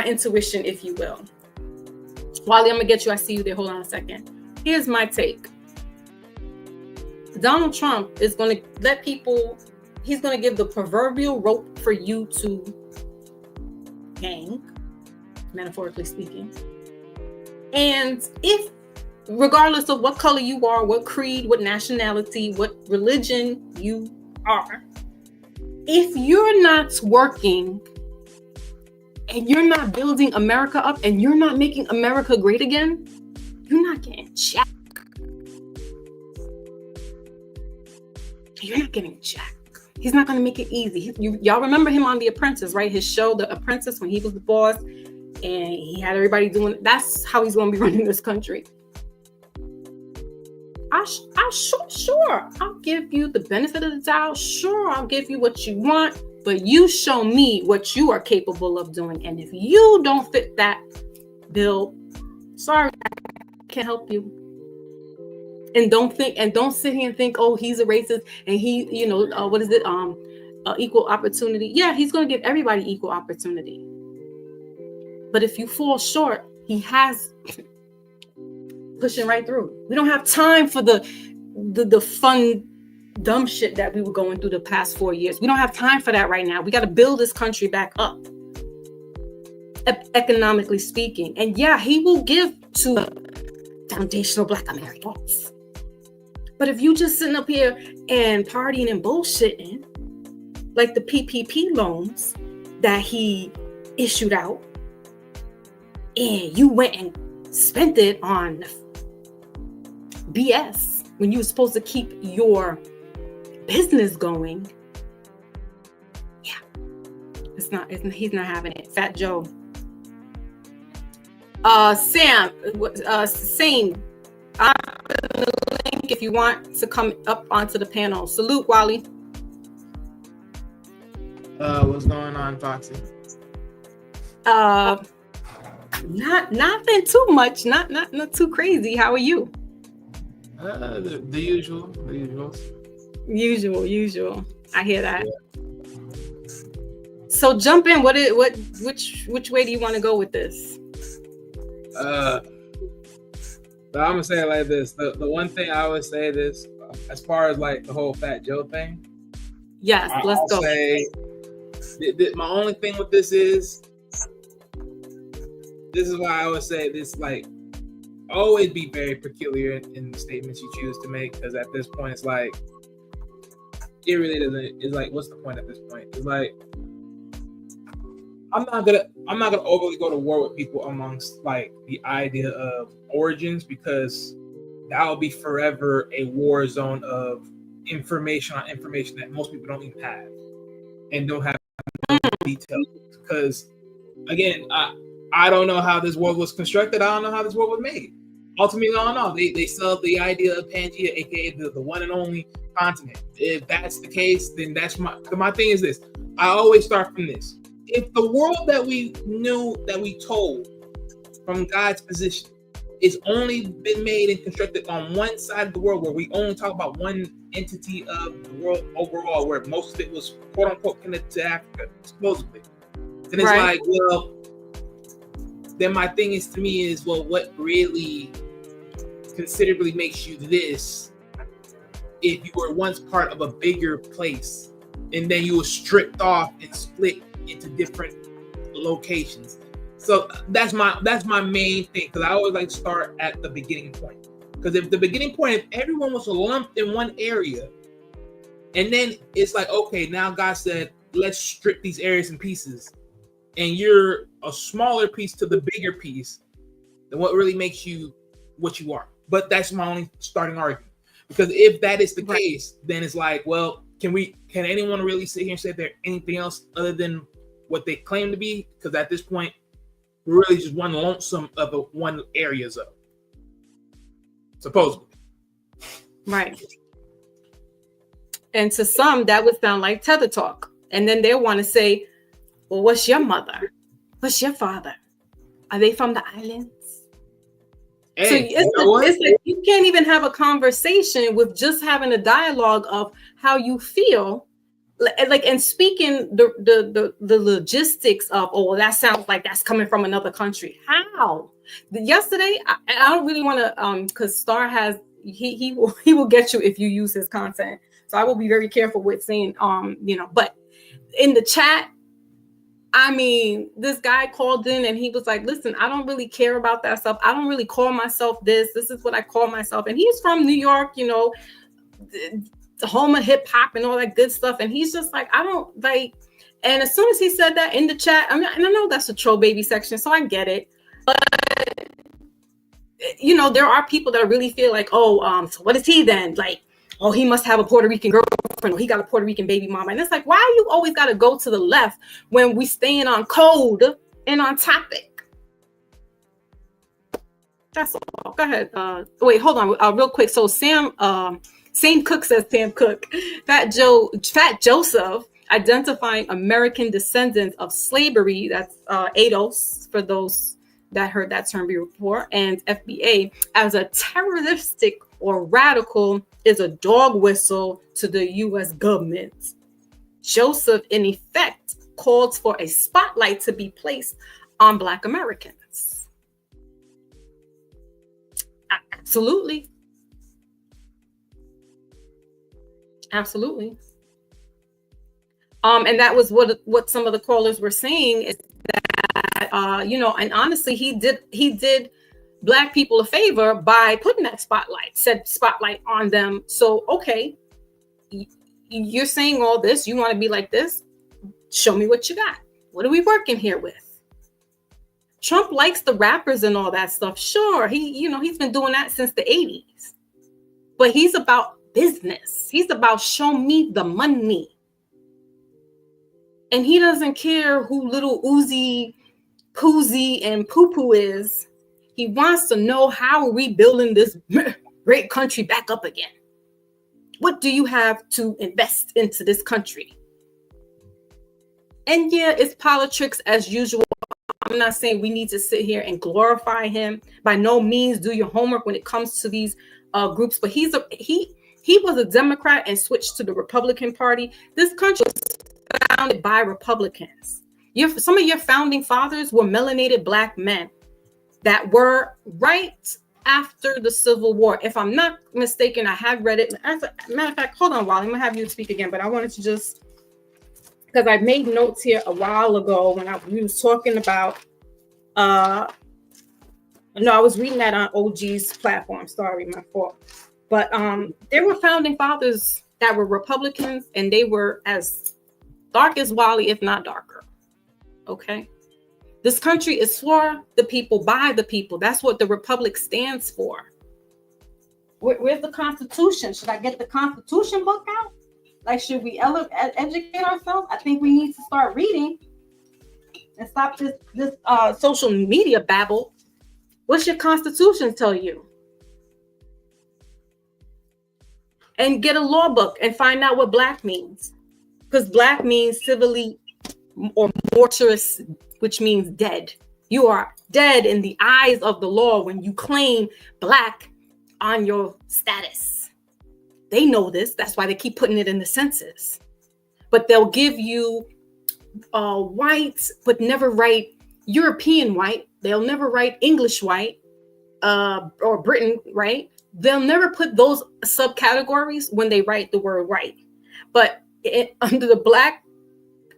intuition, if you will. Wally, I'm going to get you. I see you there. Hold on a second. Here's my take. Donald Trump is going to let people, he's going to give the proverbial rope for you to hang, metaphorically speaking. And if regardless of what color you are, what creed, what nationality, what religion you are, if you're not working and you're not building America up and you're not making America great again, you're not getting jack. You're not getting jack. He's not going to make it easy. Y'all remember him on The Apprentice, right? His show, The Apprentice, when he was the boss and he had everybody doing it. That's how he's going to be running this country. Sure, I'll give you the benefit of the doubt. Sure, I'll give you what you want, but you show me what you are capable of doing. And if you don't fit that bill, sorry, I can't help you. And don't sit here and think, oh, he's a racist and he, equal opportunity. Yeah, he's going to give everybody equal opportunity. But if you fall short, he has pushing right through. We don't have time for the fun, dumb shit that we were going through the past 4 years. We don't have time for that right now. We got to build this country back up, economically speaking. And yeah, he will give to foundational Black Americans. But if you just sitting up here and partying and bullshitting, like the PPP loans that he issued out, and you went and spent it on BS when you were supposed to keep your business going, yeah, he's not having it. Fat Joe. Sam, same. I'm putting the link if you want to come up onto the panel. Salute, Wally. What's going on, Foxy? Nothing too much. Not too crazy. How are you? The usual. Usual. I hear that. Yeah. So jump in. Which way do you want to go with this? But I'm gonna say it like this. The one thing I would say this, as far as like the whole Fat Joe thing. Yes, let's go. Say, my only thing with this is why I would say this, like, always be very peculiar in the statements you choose to make, because at this point it's like it really doesn't. It's like, what's the point at this point? It's like I'm not gonna overly go to war with people amongst like the idea of origins, because that will be forever a war zone of information on information that most people don't even have and don't have details. Because again, I don't know how this world was constructed. I don't know how this world was made. Ultimately, I don't know. They sell the idea of Pangea, aka the one and only continent. If that's the case, then that's my thing is this. I always start from this. If the world that we knew, that we told from God's position, it's only been made and constructed on one side of the world, where we only talk about one entity of the world overall, where most of it was quote unquote connected to Africa, supposedly. Then it's right. Like, well, then my thing is to me is, well, what really considerably makes you this if you were once part of a bigger place and then you were stripped off and split into different locations? So that's my main thing, because I always like to start at the beginning point. Because if the beginning point, if everyone was lumped in one area, and then it's like, okay, now God said, let's strip these areas in pieces, and you're a smaller piece to the bigger piece, then what really makes you what you are? But that's my only starting argument. Because if that is the case, then it's like, well, can anyone really sit here and say they're anything else other than what they claim to be? Because at this point, we're really just one lonesome of a one area zone, supposedly. Right. And to some, that would sound like tether talk. And then they'll want to say, well, what's your mother? What's your father? Are they from the islands? Hey, so it's like you can't even have a conversation with just having a dialogue of how you feel, like, and speaking the logistics of, oh, well, that sounds like that's coming from another country. How? Yesterday, I don't really want to, because Star has he will get you if you use his content. So I will be very careful with saying but in the chat, I mean, this guy called in and he was like, listen, I don't really care about that stuff. I don't really call myself this. This is what I call myself. And he's from New York, you know, the home of hip hop and all that good stuff. And he's just like, I don't like, and as soon as he said that in the chat, I mean, and I know that's a troll baby section, so I get it. But, you know, there are people that really feel like, oh, so what is he then? Like, oh, he must have a Puerto Rican girlfriend, or he got a Puerto Rican baby mama. And it's like, why you always got to go to the left when we staying on code and on topic? That's all. Go ahead. Wait, hold on, real quick. So Sam Cook says, Sam Cook, Fat Joseph, identifying American descendants of slavery. That's ADOS for those that heard that term before, and FBA as a terroristic or radical is a dog whistle to the U.S. government. Joseph, in effect, called for a spotlight to be placed on Black Americans. Absolutely. Absolutely. And that was what some of the callers were saying, is that you know, and honestly, he did Black people a favor by putting that spotlight on them. So okay, you're saying all this, you want to be like this, show me what you got. What are we working here with? Trump likes the rappers and all that stuff. Sure, he's been doing that since the 80s. But he's about business. He's about show me the money. And he doesn't care who little Uzi, Poozy, and Poo-Poo is. He wants to know, how are we building this great country back up again? What do you have to invest into this country? And yeah, it's politics as usual. I'm not saying we need to sit here and glorify him. By no means. Do your homework when it comes to these groups. But he was a Democrat and switched to the Republican Party. This country was founded by Republicans. Some of your founding fathers were melanated Black men that were right after the Civil War. If I'm not mistaken, I have read it. As a matter of fact, hold on, Wally, I'm gonna have you speak again, but I wanted to just, because I made notes here a while ago when we was talking about, I was reading that on OG's platform. Sorry, my fault. But there were founding fathers that were Republicans, and they were as dark as Wally, if not darker. Okay. This country is for the people, by the people. That's what the Republic stands for. Where's the Constitution? Should I get the Constitution book out? Like, should we educate ourselves? I think we need to start reading and stop this social media babble. What's your Constitution tell you? And get a law book and find out what Black means. Because Black means civilly or mortuous, which means dead. You are dead in the eyes of the law when you claim Black on your status. They know this. That's why they keep putting it in the census. But they'll give you white, but never write European white. They'll never write English white or Britain, right? They'll never put those subcategories when they write the word white. But under the Black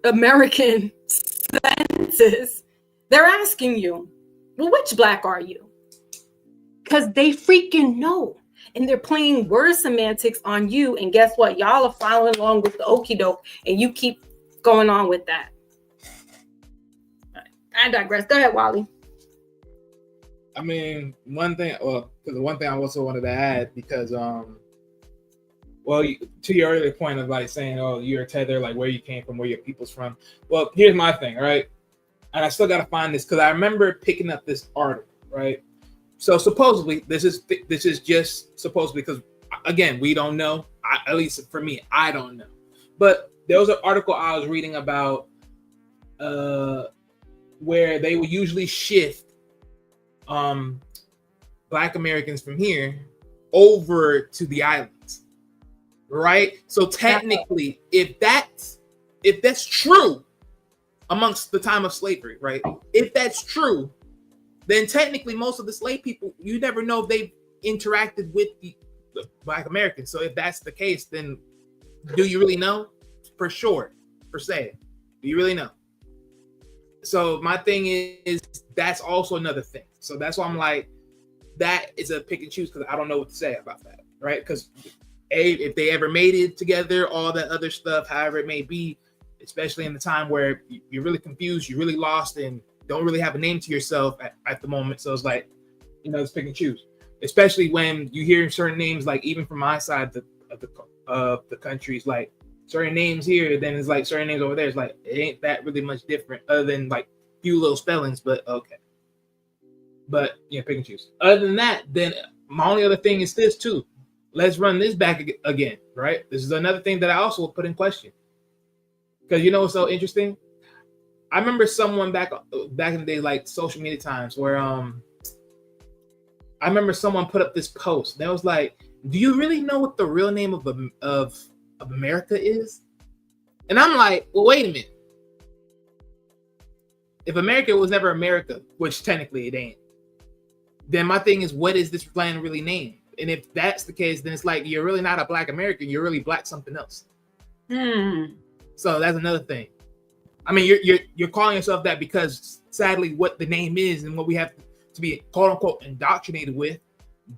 American census, they're asking you, well, which Black are you? Because they freaking know. And they're playing word semantics on you. And guess what? Y'all are following along with the okie doke, and you keep going on with that. I digress. Go ahead, Wally. I mean, the one thing I also wanted to add, because to your earlier point of like saying, oh, you're a tether, like where you came from, where your people's from. Well, here's my thing, right? And I still got to find this, because I remember picking up this article, right? So supposedly, this is just supposedly, because again, we don't know. At least for me, I don't know. But there was an article I was reading about where they would usually shift Black Americans from here over to the islands, right? So technically, if that's true amongst the time of slavery, right? If that's true, then technically most of the slave people, you never know if they've interacted with the Black Americans. So if that's the case, then do you really know? For sure, per se. Do you really know? So my thing is that's also another thing. So that's why I'm like, that is a pick and choose because I don't know what to say about that, right? Because if they ever made it together, all that other stuff, however it may be, especially in the time where you're really confused, you're really lost, and don't really have a name to yourself at the moment. So it's like, it's pick and choose. Especially when you hear certain names, like even from my side of the countries, like certain names here, then it's like certain names over there. It's like it ain't that really much different, other than like few little spellings. But okay, but pick and choose. Other than that, then my only other thing is this too. Let's run this back again, right? This is another thing that I also put in question because what's so interesting. I remember someone back in the day, like social media times, where I remember someone put up this post that was like, "Do you really know what the real name of America is?" And I'm like, "Well, wait a minute. If America was never America, which technically it ain't, then my thing is, what is this land really named? And if that's the case, then it's like you're really not a Black American. You're really Black something else." So that's another thing. I mean, you're calling yourself that because sadly, what the name is and what we have to be quote unquote indoctrinated with,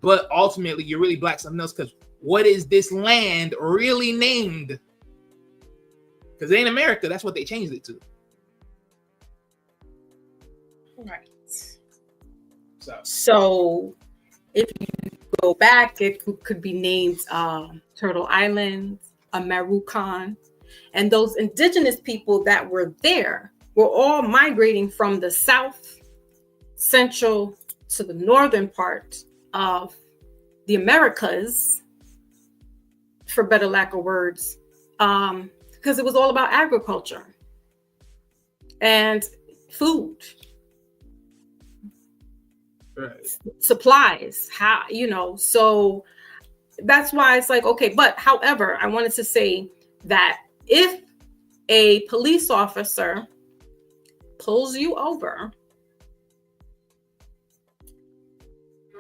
but ultimately you're really Black something else because what is this land really named? Because it ain't America. That's what they changed it to. Right. So if you go back, it could be named Turtle Islands, American, and those indigenous people that were there were all migrating from the south, central to the northern part of the Americas, for better lack of words, because it was all about agriculture and food. Right. Supplies, so that's why it's like, okay, but however, I wanted to say that if a police officer pulls you over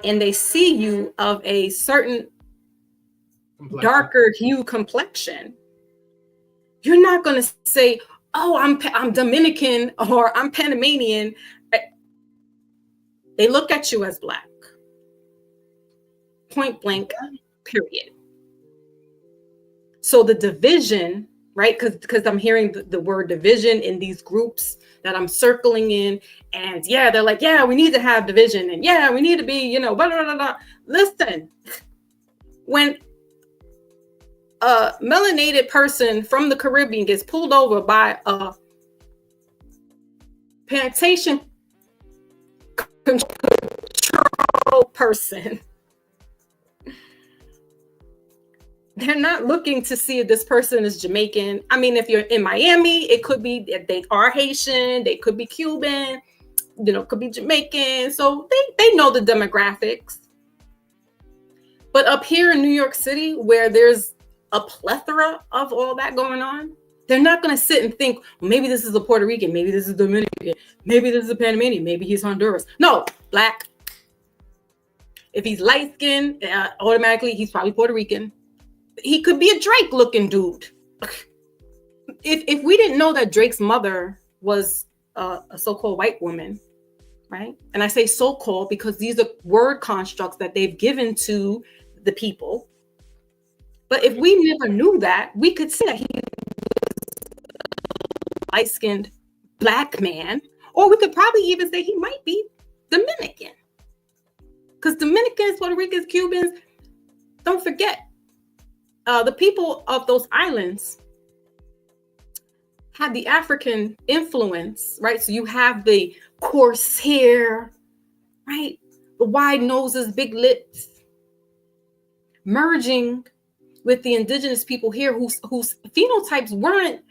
and they see you of a certain darker hue complexion, you're not going to say, "Oh, I'm Dominican or I'm Panamanian." They look at you as Black. Point blank, period. So the division, right? Because I'm hearing the word division in these groups that I'm circling in. And yeah, they're like, yeah, we need to have division. And yeah, we need to be, blah, blah, blah, blah. Listen, when a melanated person from the Caribbean gets pulled over by a plantation control person, they're not looking to see if this person is Jamaican. I mean, if you're in Miami, it could be that they are Haitian, they could be Cuban, could be Jamaican. So they know the demographics. But up here in New York City, where there's a plethora of all that going on, they're not going to sit and think, well, maybe this is a Puerto Rican, maybe this is a Dominican, maybe this is a Panamanian, maybe he's Honduras. No, Black. If he's light skinned, automatically he's probably Puerto Rican. He could be a Drake looking dude. If we didn't know that Drake's mother was a so-called white woman, right? And I say so-called because these are word constructs that they've given to the people. But if we never knew that, we could say that he was a light-skinned Black man, or we could probably even say he might be Dominican. Because Dominicans, Puerto Ricans, Cubans, don't forget, the people of those islands had the African influence, right? So you have the coarse hair, right? The wide noses, big lips, merging with the indigenous people here whose phenotypes weren't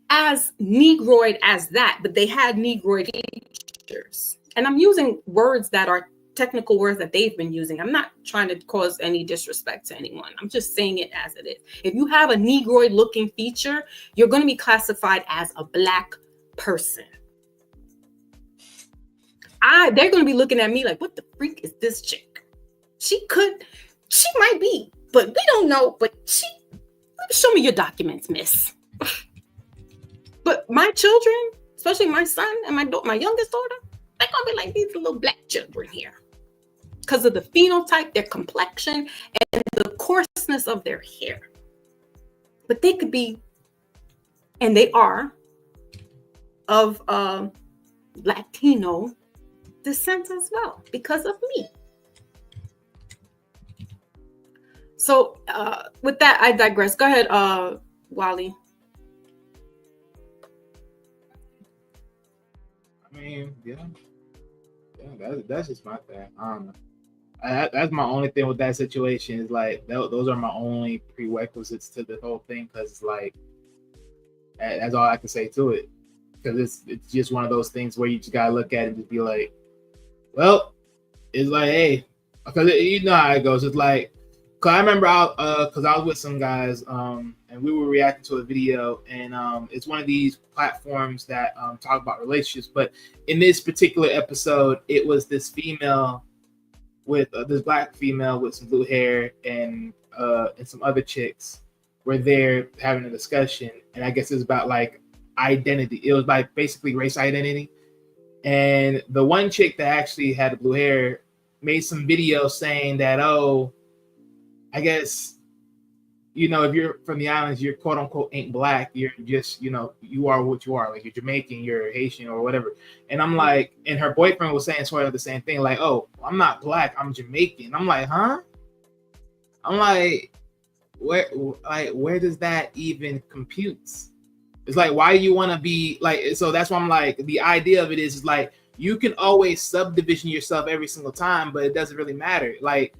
as Negroid as that, but they had Negroid features. And I'm using words that are technical words that they've been using. I'm not trying to cause any disrespect to anyone. I'm just saying it as it is. If you have a Negroid looking feature, you're going to be classified as a Black person. They're going to be looking at me like, what the freak is this chick? She might be, but we don't know. But show me your documents, miss. But my children, especially my son and my youngest daughter, they're gonna be like these little black children here because of the phenotype, their complexion, and the coarseness of their hair. But they could be, and they are, of Latino descent as well because of me. So with that, I digress. Go ahead, Wally. I mean, that's just my thing. I don't know. That's my only thing with that situation is like those are my only prerequisites to the whole thing, because like that's all I can say to it, because it's just one of those things where you just gotta look at it and just be like, well, it's like, hey, because you know how it goes. It's like, cause I remember because I was with some guys and we were reacting to a video, and it's one of these platforms that talk about relationships, but in this particular episode, it was this female with this black female with some blue hair and some other chicks were there having a discussion, and I guess it's about like identity. It was like basically race identity, and the one chick that actually had the blue hair made some video saying that, oh, I guess, you know, if you're from the islands, you're quote unquote ain't black. You're just, you know, you are what you are. Like you're Jamaican, you're Haitian or whatever. And I'm like, and her boyfriend was saying sort of the same thing. Like, oh, I'm not black, I'm Jamaican. I'm like, huh? I'm like, where does that even compute? It's like, why do you want to be like, so that's why I'm like, the idea of it is like, you can always subdivision yourself every single time, but it doesn't really matter. Like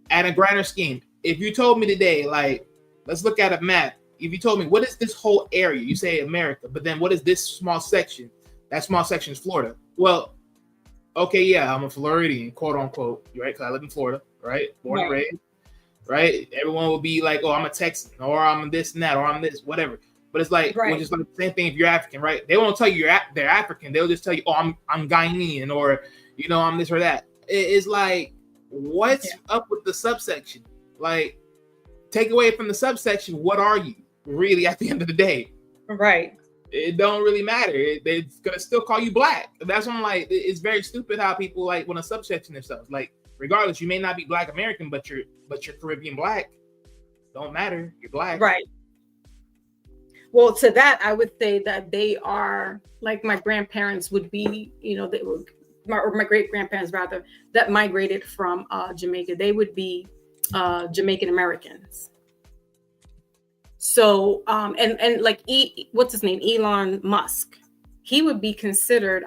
at a grander scheme, if you told me today, like, let's look at a map. If you told me, what is this whole area? You say America, but then what is this small section? That small section is Florida. Well, okay, yeah, I'm a Floridian, quote unquote, right? Because I live in Florida, right? Born and raised, right? Everyone will be like, oh, I'm a Texan, or I'm this and that, or I'm this, whatever. But it's like, well, just like the same thing if you're African, right? They won't tell you they're African. They'll just tell you, oh, I'm Ghanaian, or, you know, I'm this or that. It's like, what's up with the subsection? Like, take away from the subsection, what are you really at the end of the day? Right. It don't really matter. They're gonna still call you black. That's when I'm like, it's very stupid how people like want to subsection themselves. Like, regardless, you may not be Black American, but you're Caribbean black. Don't matter. You're black. Right. Well, to that, I would say that they are like my grandparents would be, you know, they were, or my great grandparents rather, that migrated from Jamaica. They would be Jamaican Americans. So and like what's his name, Elon Musk, he would be considered,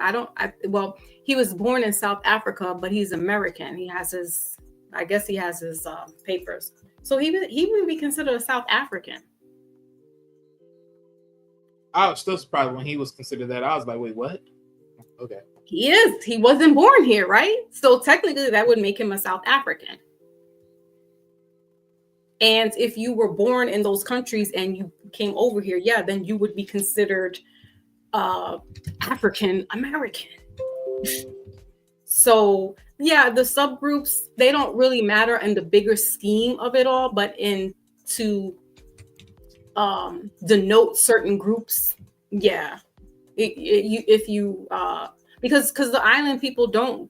well, he was born in South Africa, but he's American. He has his papers, so he would be considered a South African. I was still surprised when he was considered that. I was like, wait, what? Okay. He wasn't born here, right? So technically that would make him a South African. And if you were born in those countries and you came over here, then you would be considered African American. So the subgroups, they don't really matter in the bigger scheme of it all, but to denote certain groups, because the island people don't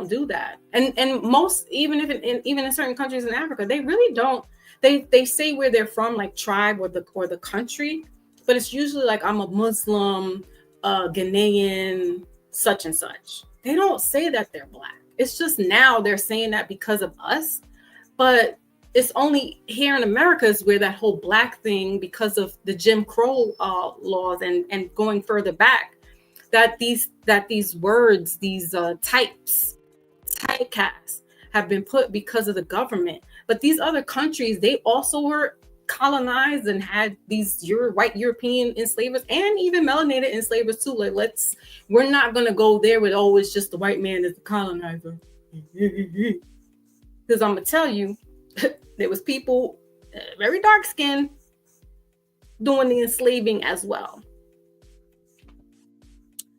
do that, and most, even in certain countries in Africa, they really don't. They say where they're from, like tribe or the country, but it's usually like, I'm a Muslim, Ghanaian, such and such. They don't say that they're black. It's just now they're saying that because of us, but it's only here in America is where that whole black thing, because of the Jim Crow laws and going further back, that these words, these typecasts have been put because of the government. But these other countries, they also were colonized and had these white European enslavers and even melanated enslavers too. Like, we're not gonna go there with, oh, it's just the white man is the colonizer. Because I'm gonna tell you, there was people very dark skinned doing the enslaving as well.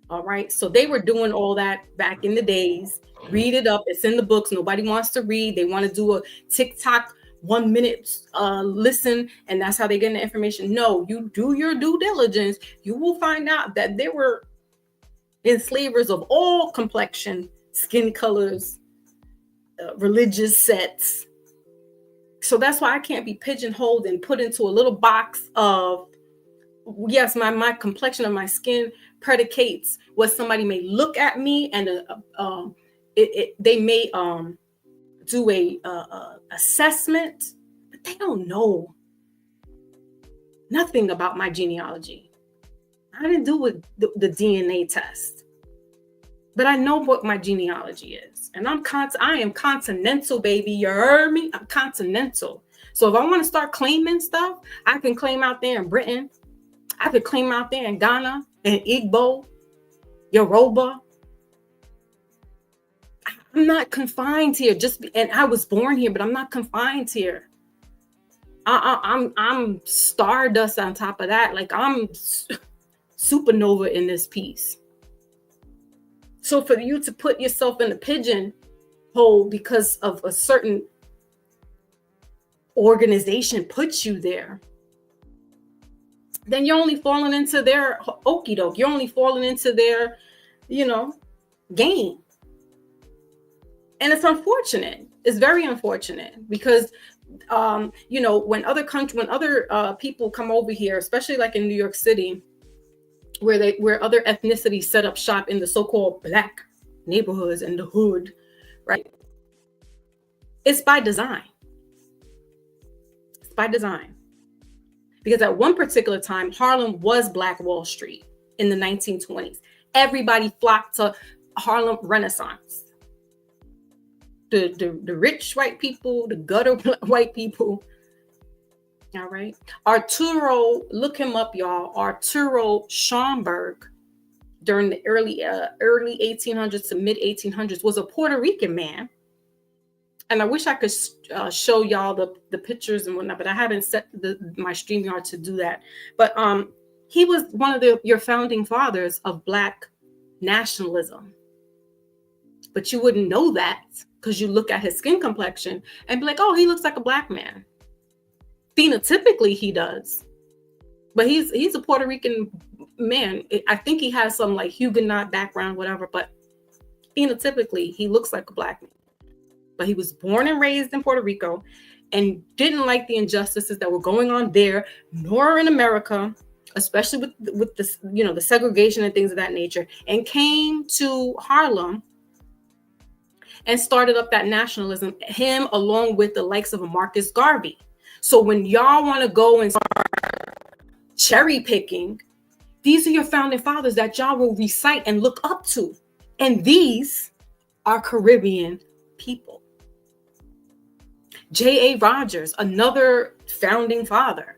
All right, so they were doing all that back in the days. Read it up. It's in the books. Nobody wants to read. They want to do a TikTok 1 minute listen, and that's how they get the information. No, you do your due diligence. You will find out that there were enslavers of all complexion, skin colors, religious sets. So that's why I can't be pigeonholed and put into a little box of, yes, my complexion of my skin predicates what somebody may look at me, and they may do a assessment, but they don't know nothing about my genealogy. I didn't do with the DNA test, but I know what my genealogy is, and I am continental, baby. You heard me? I'm continental. So if I want to start claiming stuff, I can claim out there in Britain. I could claim out there in Ghana and Igbo, Yoruba. I'm not confined here. And I was born here, but I'm not confined here. I'm stardust on top of that. Like, I'm supernova in this piece. So for you to put yourself in a pigeonhole because of a certain organization puts you there, then you're only falling into their okie doke. You're only falling into their, game. And it's unfortunate. It's very unfortunate because, when other people come over here, especially like in New York City, where other ethnicities set up shop in the so-called Black neighborhoods and the hood, right? It's by design. It's by design. Because at one particular time, Harlem was Black Wall Street in the 1920s. Everybody flocked to Harlem Renaissance. The rich white people, the gutter white people. All right. Arturo, look him up, y'all. Arturo Schomburg, during the early 1800s to mid 1800s, was a Puerto Rican man. And I wish I could show y'all the pictures and whatnot, but I haven't set my StreamYard to do that. But he was one of your founding fathers of Black nationalism. But you wouldn't know that because you look at his skin complexion and be like, oh, he looks like a Black man. Phenotypically, he does. But he's a Puerto Rican man. I think he has some like Huguenot background, whatever, but phenotypically, he looks like a Black man. But he was born and raised in Puerto Rico and didn't like the injustices that were going on there, nor in America, especially with this, the segregation and things of that nature, and came to Harlem and started up that nationalism, him along with the likes of a Marcus Garvey. So when y'all want to go and start cherry picking, these are your founding fathers that y'all will recite and look up to. And these are Caribbean people. J.A. Rogers, another founding father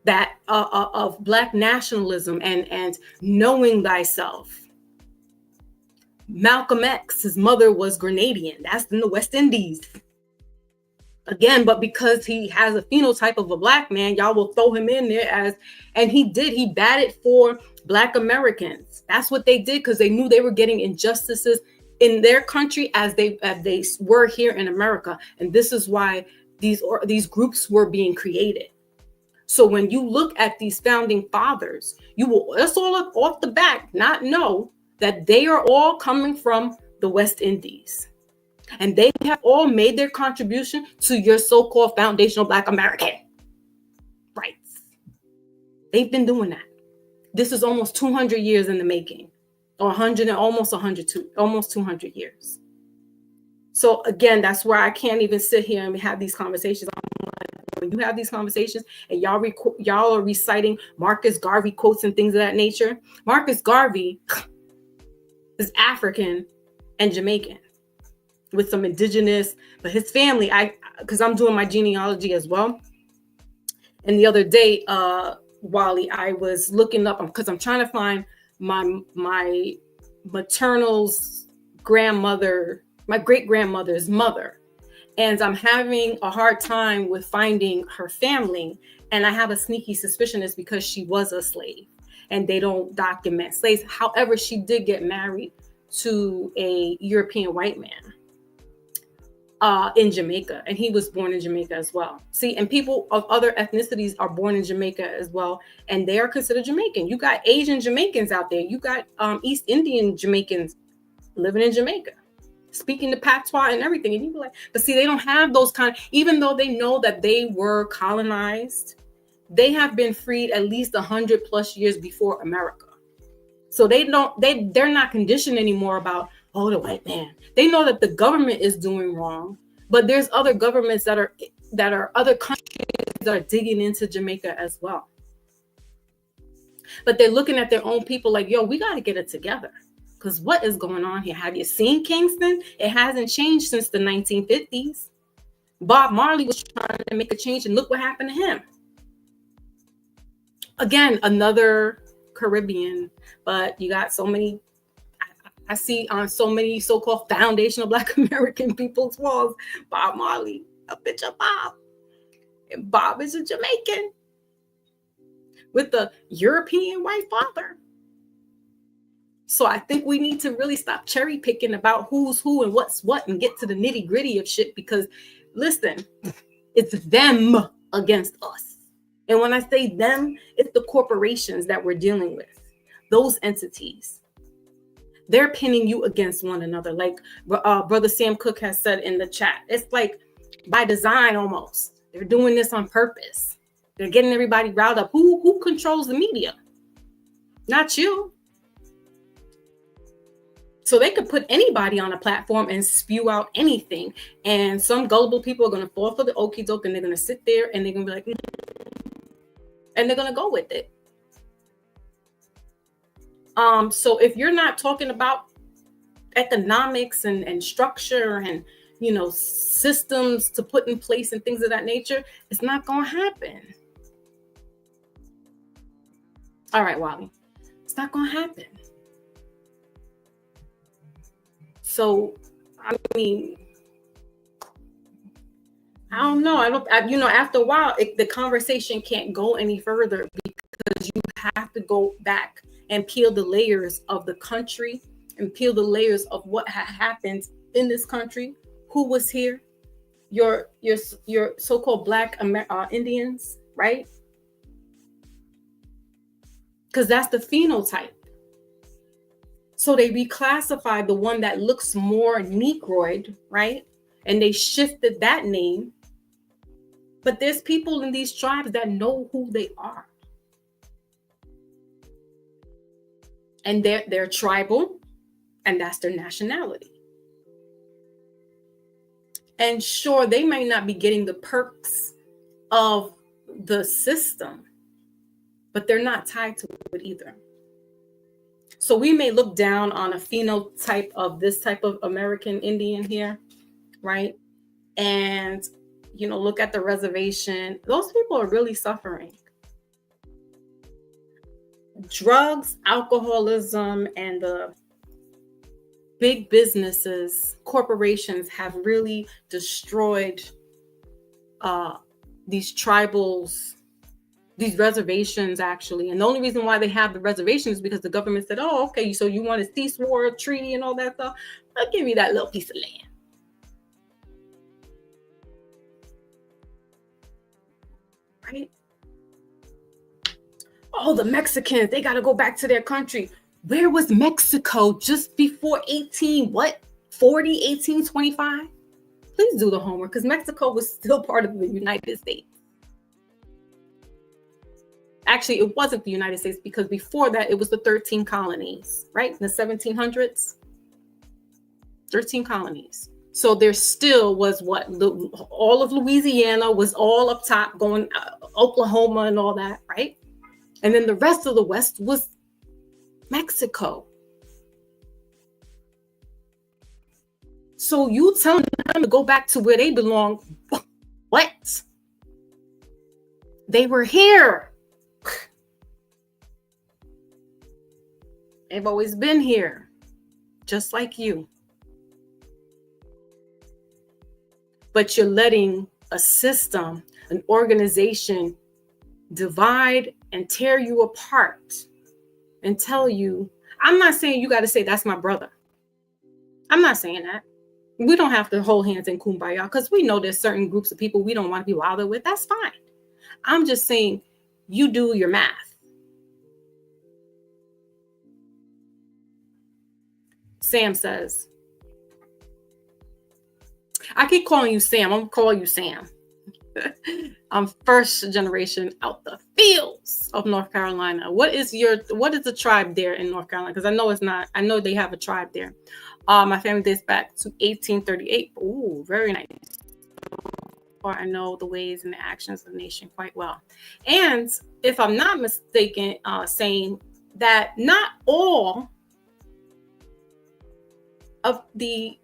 that of Black nationalism and knowing thyself. Malcolm X, his mother was Grenadian. That's in the West Indies. Again, but because he has a phenotype of a Black man, y'all will throw him in there and he batted for Black Americans. That's what they did because they knew they were getting injustices in their country as they were here in America. And this is why these groups were being created. So when you look at these founding fathers, you will just all off the bat not know that they are all coming from the West Indies. And they have all made their contribution to your so-called foundational Black American rights. They've been doing that. This is almost 200 years in the making, or 100 and almost 200 years. So again, that's where I can't even sit here and have these conversations. When you have these conversations and y'all are reciting Marcus Garvey quotes and things of that nature, Marcus Garvey is African and Jamaican with some indigenous, but his family, because I'm doing my genealogy as well. And the other day, Wally, I was looking up because I'm trying to find my maternal's grandmother, my great grandmother's mother. And I'm having a hard time with finding her family. And I have a sneaky suspicion it's because she was a slave and they don't document slaves. However, she did get married to a European white man. in Jamaica, and he was born in Jamaica as well. See, and people of other ethnicities are born in Jamaica as well, and they are considered Jamaican. You got Asian Jamaicans out there. You got East Indian Jamaicans living in Jamaica, speaking the patois and everything. And you be like, but see, they don't have those kind. Even though they know that they were colonized, they have been freed at least 100+ years before America. So they're not conditioned anymore about, oh, the white man. They know that the government is doing wrong, but there's other governments that are other countries that are digging into Jamaica as well. But they're looking at their own people like, yo, we got to get it together. Because what is going on here? Have you seen Kingston? It hasn't changed since the 1950s. Bob Marley was trying to make a change, and look what happened to him. Again, another Caribbean, but you got so many. I see on so many so-called foundational Black American people's walls, Bob Marley, a picture of Bob. And Bob is a Jamaican with the European white father. So I think we need to really stop cherry picking about who's who and what's what and get to the nitty gritty of shit, because listen, it's them against us. And when I say them, it's the corporations that we're dealing with, those entities. They're pinning you against one another. Like Brother Sam Cook has said in the chat, it's like by design almost. They're doing this on purpose. They're getting everybody riled up. Who controls the media? Not you. So they could put anybody on a platform and spew out anything. And some gullible people are going to fall for the okie doke, and they're going to sit there and they're going to be like, and they're going to go with it. So if you're not talking about economics and structure and, you know, systems to put in place and things of that nature, it's not going to happen. All right, Wally, it's not going to happen. So, I mean, I don't know. After a while, the conversation can't go any further because you have to go back and peel the layers of the country and peel the layers of what had happened in this country, who was here, your so-called Black Indians, right? Because that's the phenotype. So they reclassified the one that looks more Negroid, right? And they shifted that name. But there's people in these tribes that know who they are. And they're tribal, and that's their nationality. And sure, they may not be getting the perks of the system, but they're not tied to it either. So we may look down on a phenotype of this type of American Indian here, right? And, you know, look at the reservation. Those people are really suffering. Drugs, alcoholism, and the big businesses, corporations have really destroyed these tribals, these reservations, actually. And the only reason why they have the reservations is because the government said, oh, okay, so you want a cease war treaty and all that stuff? I'll give you that little piece of land. Right? Oh, the Mexicans, they got to go back to their country. Where was Mexico just before 1825? Please do the homework, because Mexico was still part of the United States. Actually, it wasn't the United States, because before that, it was the 13 colonies, right? In the 1700s, 13 colonies. So there still was all of Louisiana was all up top, going Oklahoma and all that, right? And then the rest of the West was Mexico. So you telling them to go back to where they belong? What? They were here. They've always been here, just like you. But you're letting a system, an organization, divide and tear you apart and tell you, I'm not saying you got to say that's my brother. I'm not saying that. We don't have to hold hands and kumbaya because we know there's certain groups of people we don't want to be bothered with. That's fine. I'm just saying you do your math. Sam says, I keep calling you Sam. I'm going to call you Sam. I'm first generation out the fields of North Carolina. What is the tribe there in North Carolina? Because I know they have a tribe there. My family dates back to 1838. Ooh, very nice. Or I know the ways and the actions of the nation quite well. And if I'm not mistaken, saying that not all of the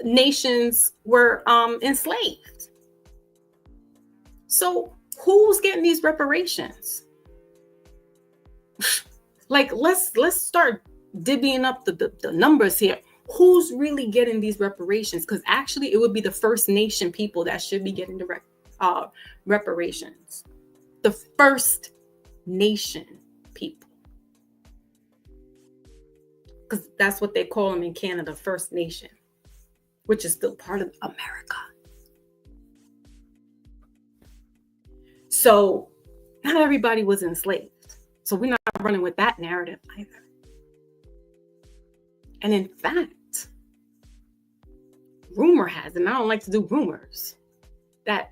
nations were enslaved. So who's getting these reparations? Like, let's start divvying up the numbers here. Who's really getting these reparations? Because actually, it would be the First Nation people that should be getting the reparations. The First Nation people. Because that's what they call them in Canada, First Nation, which is still part of America. So not everybody was enslaved. So we're not running with that narrative either. And in fact, rumor has, and I don't like to do rumors, that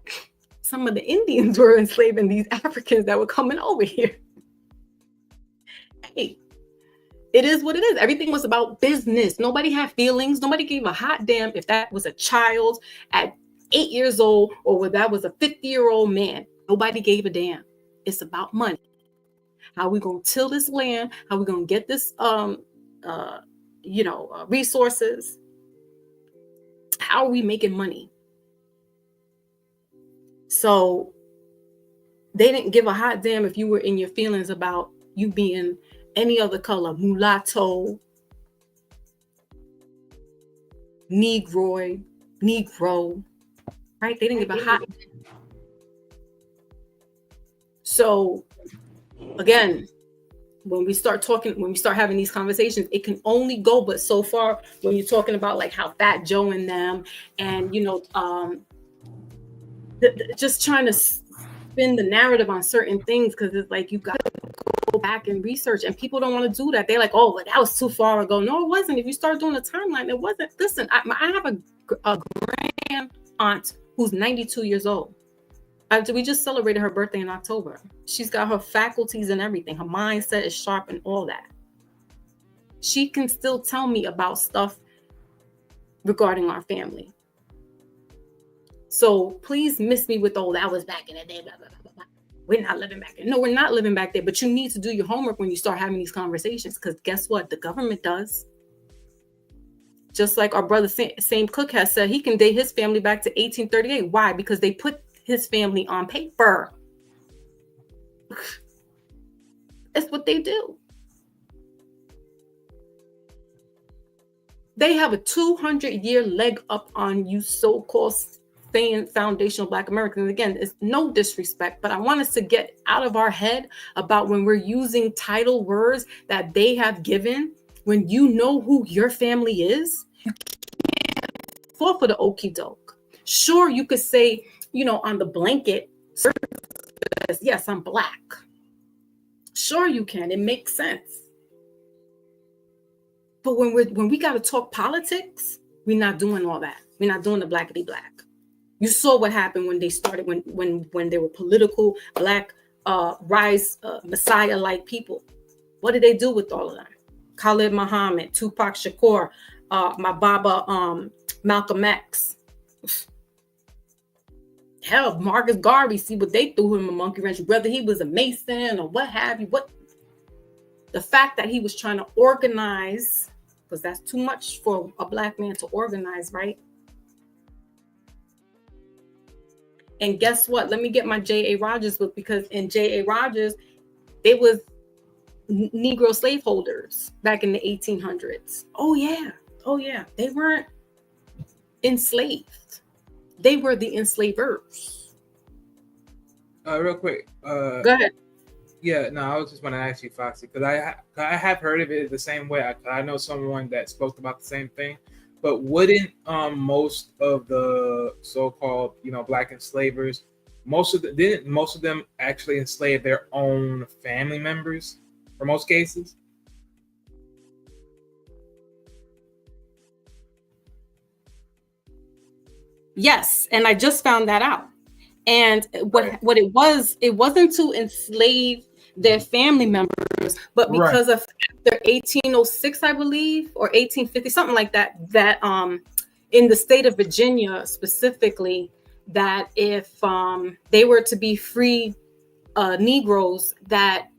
some of the Indians were enslaving these Africans that were coming over here. Hey, it is what it is. Everything was about business. Nobody had feelings. Nobody gave a hot damn if that was a child at 8 years old or whether that was a 50-year-old man. Nobody gave a damn. It's about money. How we gonna till this land? How we gonna get this resources? How are we making money? So they didn't give a hot damn if you were in your feelings about you being any other color, mulatto, Negro, right? They didn't give a hot damn. So again, when we start having these conversations, it can only go but so far when you're talking about like how Fat Joe and them and, just trying to spin the narrative on certain things because it's like you got to go back and research and people don't want to do that. They're like, oh, but that was too far ago. No, it wasn't. If you start doing a timeline, it wasn't. Listen, I have a grand aunt who's 92 years old. We just celebrated her birthday in October. She's got her faculties and everything. Her mindset is sharp and all that. She can still tell me about stuff regarding our family. So please miss me with, that was back in the day, blah, blah, blah, blah. We're not living back there. No, we're not living back there. But you need to do your homework when you start having these conversations because guess what? The government does. Just like our brother Sam Cook has said, he can date his family back to 1838. Why? Because they put his family on paper. That's what they do. They have a 200-year leg up on you so-called saying foundational Black Americans. Again, it's no disrespect, but I want us to get out of our head about when we're using title words that they have given. When you know who your family is, you can't fall for the okie doke. Sure, you could say, on the blanket, yes, I'm Black. Sure, you can. It makes sense. But when we got to talk politics, we're not doing all that. We're not doing the blackity black. You saw what happened when they started, when they were political Black Messiah-like people. What did they do with all of them? Khalid Muhammad, Tupac Shakur, my Baba, Malcolm X. Hell, Marcus Garvey, see what they threw him a monkey wrench, whether he was a Mason or what have you. The fact that he was trying to organize, because that's too much for a Black man to organize, right? And guess what? Let me get my J.A. Rogers book, because in J.A. Rogers, they was Negro slaveholders back in the 1800s. Oh yeah. They weren't enslaved. They were the enslavers. Real quick. Go ahead. Yeah, no, I was just want to ask you, Foxy, because I have heard of it the same way. I know someone that spoke about the same thing. But wouldn't most of the so-called, black enslavers, didn't most of them actually enslave their own family members for most cases? Yes, and I just found that out. And Right. what it wasn't to enslave their family members, but because of after 1806, I believe, or 1850, something like that, that in the state of Virginia specifically, that if they were to be free Negroes, that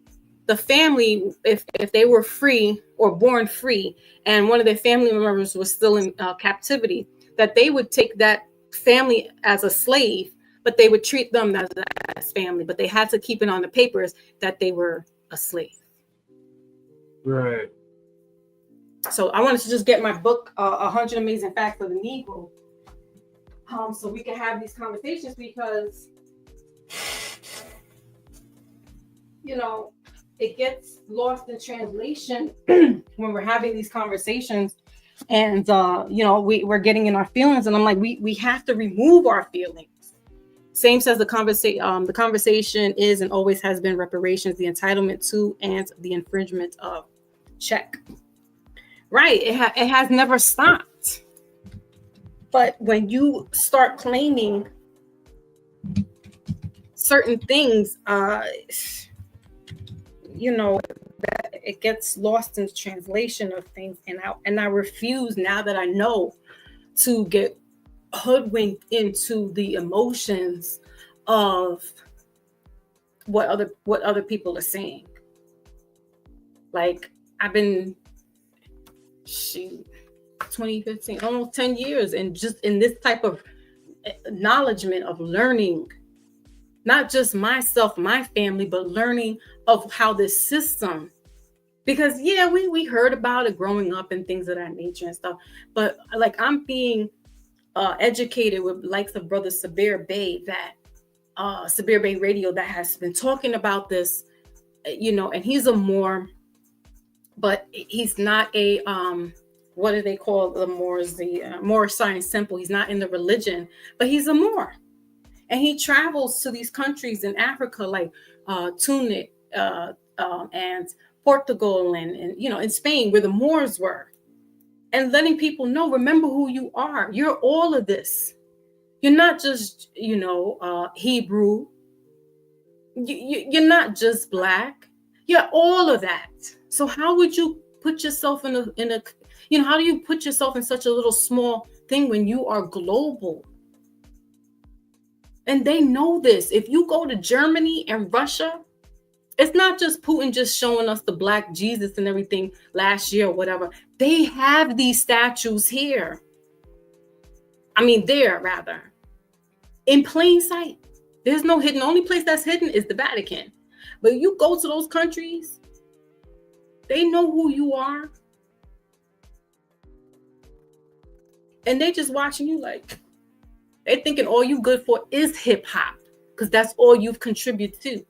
the family, if they were free or born free, and one of their family members was still in captivity, that they would take that family as a slave, but they would treat them as family, but they had to keep it on the papers that they were a slave. Right. So I wanted to just get my book, 100 Amazing Facts of the Negro, so we can have these conversations, because, it gets lost in translation when we're having these conversations, and we're getting in our feelings, and I'm like, we have to remove our feelings. Same says the conversation. The conversation is and always has been reparations, the entitlement to and the infringement of. Check. Right. It has never stopped. But when you start claiming certain things, that it gets lost in the translation of things, and I refuse, now that I know, to get hoodwinked into the emotions of what other people are saying. Like, I've been 2015, almost 10 years, and just in this type of acknowledgement of learning, not just myself, my family, but learning of how this system, because we heard about it growing up and things of that nature and stuff, but like, I'm being educated with likes of Brother Sabir Bey, that Sabir Bey Radio, that has been talking about this, and he's a Moor, but he's not a what do they call the Moors? The Moor Science Simple. He's not in the religion, but he's a Moor, and he travels to these countries in Africa, like Tunis and Portugal, and in Spain, where the Moors were. And letting people know, remember who you are. You're all of this. You're not just, Hebrew. You're not just black. You're all of that. So how would you put yourself in a how do you put yourself in such a little small thing when you are global? And they know this. If you go to Germany and Russia, it's not just Putin just showing us the black Jesus and everything last year or whatever. They have these statues here. There, rather. In plain sight. There's no hidden. The only place that's hidden is the Vatican. But you go to those countries, they know who you are. And they just watching you like, they thinking all you good for is hip hop, because that's all you've contributed to.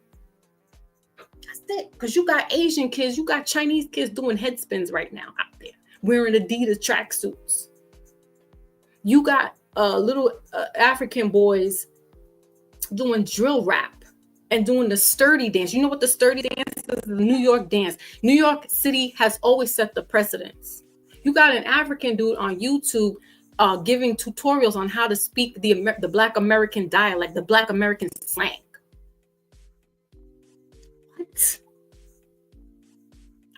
Because you got Asian kids, you got Chinese kids doing head spins right now out there, wearing Adidas tracksuits. You got little African boys doing drill rap and doing the sturdy dance. You know what the sturdy dance is? The New York dance. New York City has always set the precedence. You got an African dude on YouTube giving tutorials on how to speak the Black American dialect, the Black American slang. What?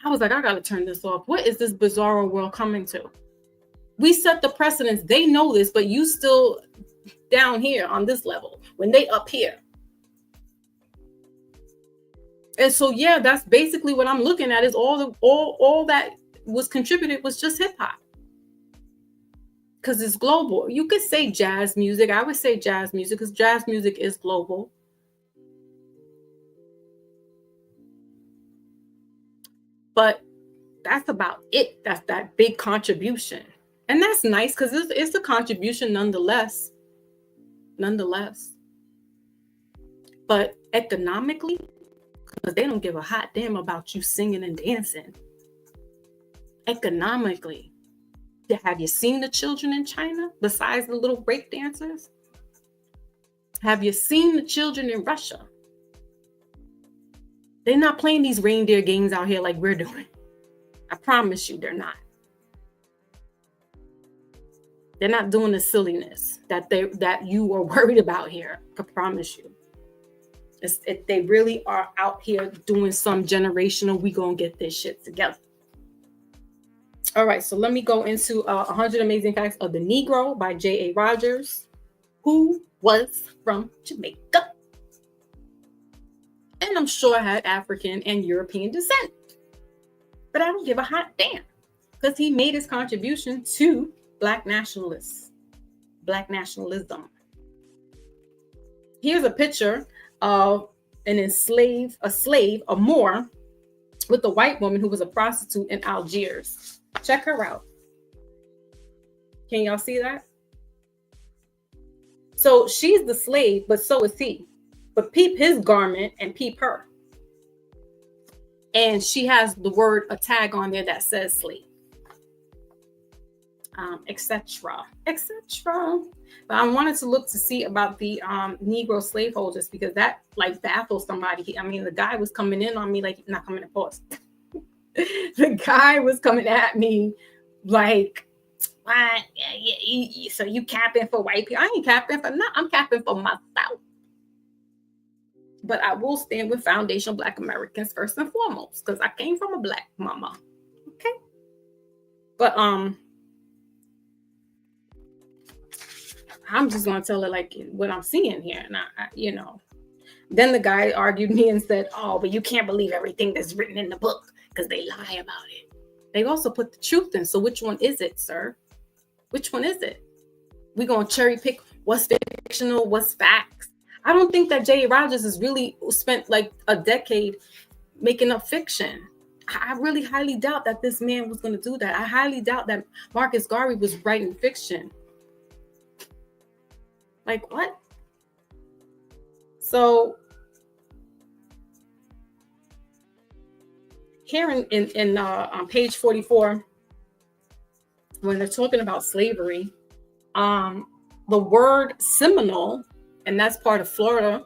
I was like, I gotta turn this off. What is this bizarre world coming to? We set the precedence. They know this, but you still down here on this level when they up here. And so, that's basically what I'm looking at, is all that was contributed was just hip hop. Because it's global. You could say jazz music. I would say jazz music, because jazz music is global. But that's about it. That's that big contribution. And that's nice, because it's a contribution nonetheless. But economically, because they don't give a hot damn about you singing and dancing. Economically, Have you seen the children in China besides the little break dancers? Have you seen the children in Russia? They're not playing these reindeer games out here like we're doing. I promise you they're not. They're not doing the silliness that you are worried about here. I promise you. They really are out here doing some generational, we gonna get this shit together. All right, so let me go into 100 Amazing Facts of the Negro by J.A. Rogers, who was from Jamaica. And I'm sure had African and European descent. But I don't give a hot damn, because he made his contribution to Black nationalism. Here's a picture of a slave, a Moor, with a white woman who was a prostitute in Algiers. Check her out. Can y'all see that? So she's the slave, but so is he. But peep his garment and peep her. And she has a tag on there that says slave. Etc. But I wanted to look to see about the Negro slaveholders, because that like baffles somebody. The guy was coming in on me like, not coming to pause. The guy was coming at me like, what? Yeah, so you capping for white people? I ain't capping for nothing. I'm capping for myself. But I will stand with foundational Black Americans first and foremost, because I came from a Black mama. Okay. But I'm just going to tell her like what I'm seeing here. And then the guy argued me and said, oh, but you can't believe everything that's written in the book because they lie about it. They also put the truth in. So which one is it, sir? Which one is it? We're going to cherry pick what's fictional, what's facts. I don't think that J.A. Rogers has really spent like a decade making up fiction. I really highly doubt that this man was going to do that. I highly doubt that Marcus Garvey was writing fiction. Like what? So here on page 44, when they're talking about slavery, the word Seminole, and that's part of Florida,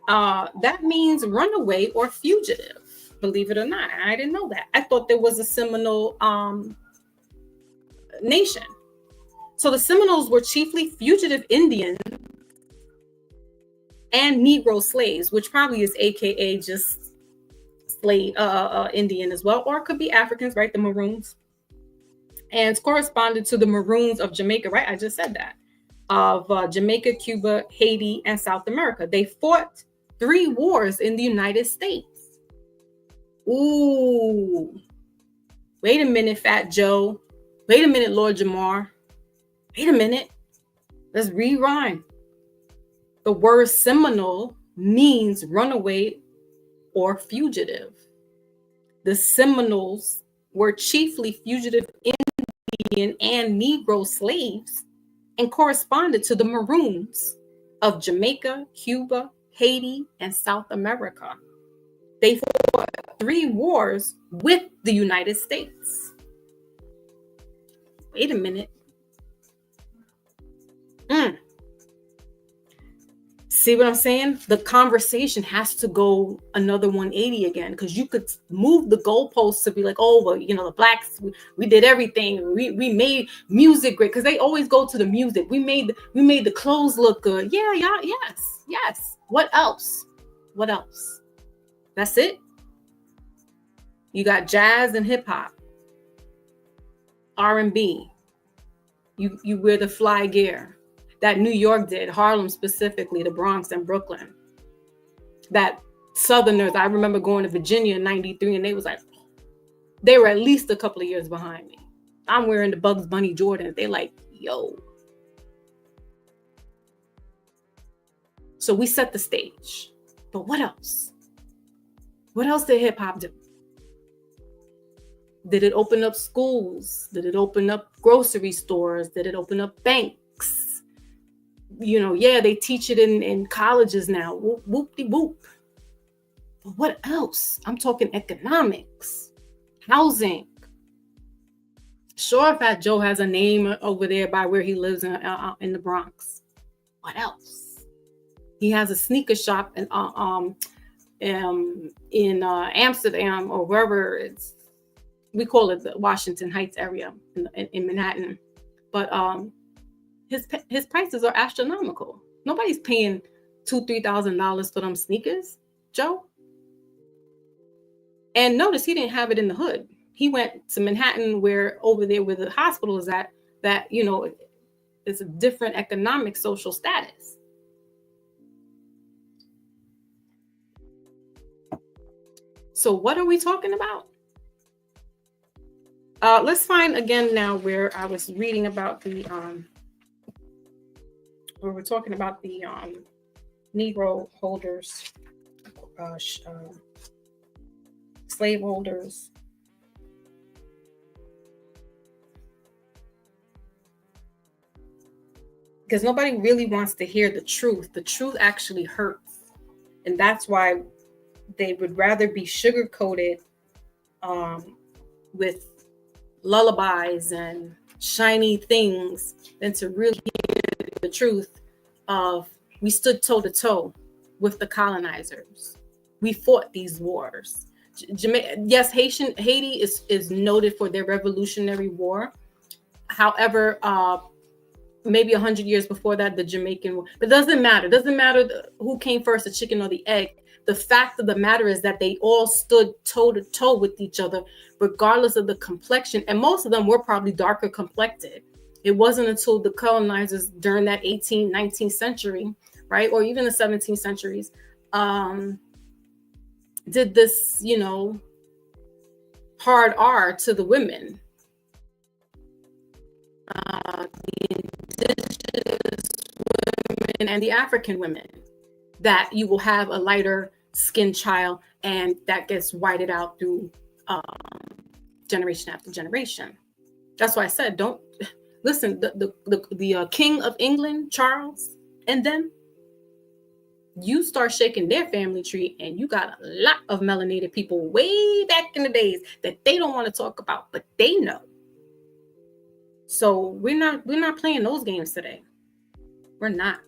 that means runaway or fugitive. Believe it or not, I didn't know that. I thought there was a Seminole nation. So the Seminoles were chiefly fugitive Indians and Negro slaves, which probably is AKA just slave Indian as well, or it could be Africans, right? The Maroons, and corresponded to the Maroons of Jamaica, right? I just said that, of Jamaica, Cuba, Haiti, and South America. They fought 3 wars in the United States. Ooh, wait a minute, Fat Joe. Wait a minute, Lord Jamar. Wait a minute. Let's rewind. The word Seminole means runaway or fugitive. The Seminoles were chiefly fugitive Indian and Negro slaves and corresponded to the Maroons of Jamaica, Cuba, Haiti, and South America. They fought 3 wars with the United States. Wait a minute. See what I'm saying? The conversation has to go another 180 again, because you could move the goalposts to be like, oh, well, the blacks, we did everything. We made music great, because they always go to the music. We made the clothes look good. Yeah, yes. What else? That's it. You got jazz and hip hop, R&B. You wear the fly gear that New York did, Harlem specifically, the Bronx and Brooklyn. That Southerners, I remember going to Virginia in 93, and they were at least a couple of years behind me. I'm wearing the Bugs Bunny Jordans. They like, yo. So we set the stage. But what else? What else did hip hop do? Did it open up schools? Did it open up grocery stores? Did it open up banks? They teach it in colleges now. Whoop-de-whoop. But what else? I'm talking economics, housing, Sure, Fat Joe has a name over there by where he lives in the Bronx. What else? He has a sneaker shop in Amsterdam or wherever it's. We call it the Washington Heights area in Manhattan, but his prices are astronomical. Nobody's paying $2,000-$3,000 for them sneakers, Joe. And notice he didn't have it in the hood. He went to Manhattan, where over there where the hospital is at, that, you know, it's a different economic social status. So what are we talking about? Let's find again now where I was reading about the where we're talking about the Negro holders, slave holders. Because nobody really wants to hear the truth. The truth actually hurts. And that's why they would rather be sugar-coated with lullabies and shiny things than to really hear the truth of, we stood toe-to-toe with the colonizers. We fought these wars. Yes, Haiti is noted for their Revolutionary War. However, maybe 100 years before that, the Jamaican War. But it doesn't matter. It doesn't matter who came first, the chicken or the egg. The fact of the matter is that they all stood toe-to-toe with each other, regardless of the complexion. And most of them were probably darker complected. It wasn't until the colonizers during that 18th, 19th century, right, or even the 17th centuries, did this, you know, hard R to the women. The indigenous women and the African women, that you will have a lighter skinned child, and that gets whited out through generation after generation. That's why I said, don't listen. The King of England, Charles, and them, you start shaking their family tree, and you got a lot of melanated people way back in the days that they don't want to talk about, but they know. So we're not playing those games today. We're not.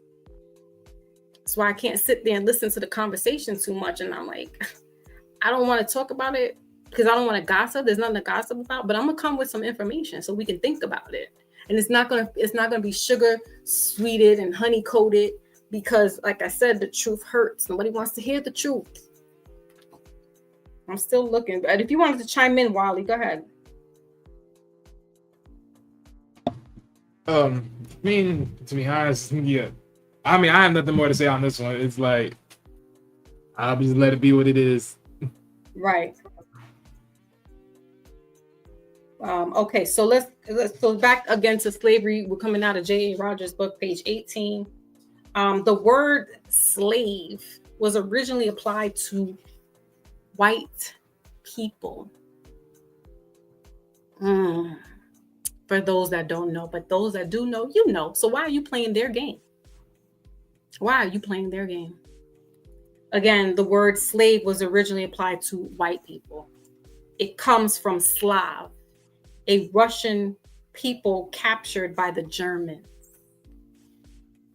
That's why I can't sit there and listen to the conversation too much. And I'm like, I don't want to talk about it because I don't want to gossip. There's nothing to gossip about, but I'm gonna come with some information so we can think about it. And it's not gonna be sugar sweeted and honey coated, because like I said, the truth hurts. Nobody wants to hear the truth. I'm still looking, but if you wanted to chime in, Wally, go ahead. I mean, to be honest, yeah. I mean, I have nothing more to say on this one. It's like, I'll just let it be what it is. Right. Okay, so let's go back again to slavery. We're coming out of J.A. Rogers' book, page 18. The word slave was originally applied to white people. For those that don't know, but those that do know, you know. So why are you playing their game? Why are you playing their game? Again, the word slave was originally applied to white people. It comes from Slav, a Russian people captured by the Germans.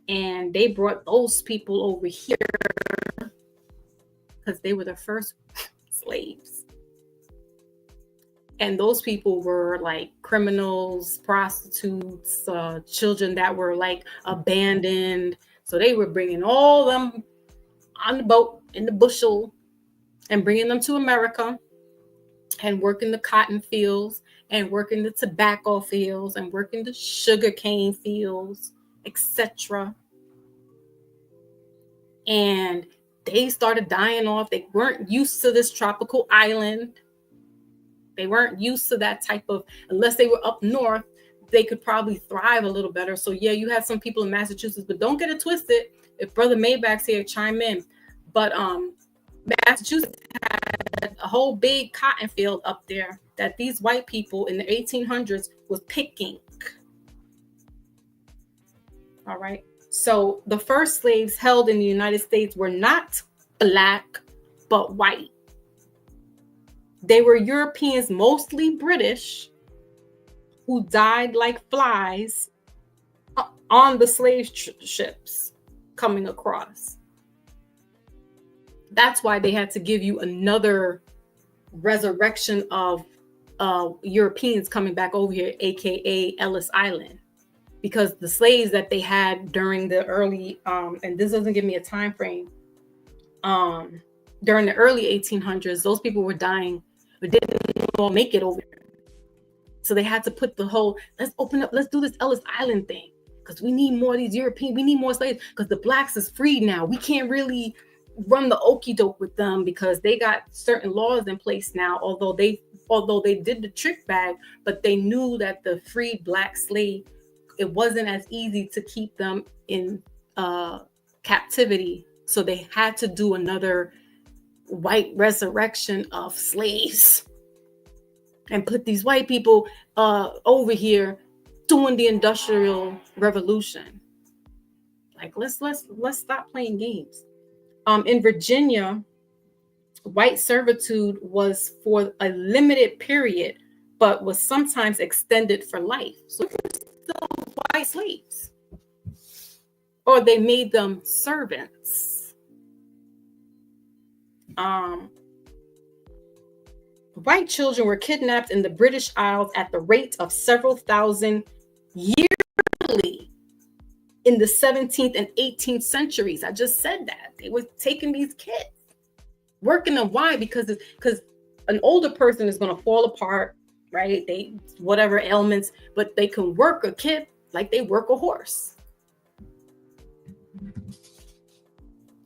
And they brought those people over here because they were the first slaves. And those people were like criminals, prostitutes, children that were like abandoned. So they were bringing all them on the boat in the bushel and bringing them to America and working the cotton fields and working the tobacco fields and working the sugarcane fields, etc. And they started dying off. They weren't used to this tropical island. They weren't used to that type of, unless they were up north, they could probably thrive a little better. So yeah, you had some people in Massachusetts, but don't get it twisted. If Brother Maybach's here, chime in. But Massachusetts had a whole big cotton field up there that these white people in the 1800s was picking. All right. So the first slaves held in the United States were not black, but white. They were Europeans, mostly British, who died like flies on the slave ships coming across. That's why they had to give you another resurrection of Europeans coming back over here, aka Ellis Island, because the slaves that they had during the early and this doesn't give me a time frame, during the early 1800s, those people were dying but didn't all make it over here. So they had to put the whole, let's do this Ellis Island thing, because we need more of these Europeans, we need more slaves, because the blacks is free now. We can't really run the okie doke with them because they got certain laws in place now, although they did the trick bag, but they knew that the free black slave, it wasn't as easy to keep them in captivity. So they had to do another white resurrection of slaves and put these white people over here doing the Industrial Revolution. Like, let's stop playing games. In Virginia, white servitude was for a limited period, but was sometimes extended for life. So still white slaves, or they made them servants. White children were kidnapped in the British Isles at the rate of several thousand yearly in the 17th and 18th centuries. I just said that. They were taking these kids, working them. Why? Because an older person is going to fall apart, right? They, whatever ailments, but they can work a kid like they work a horse.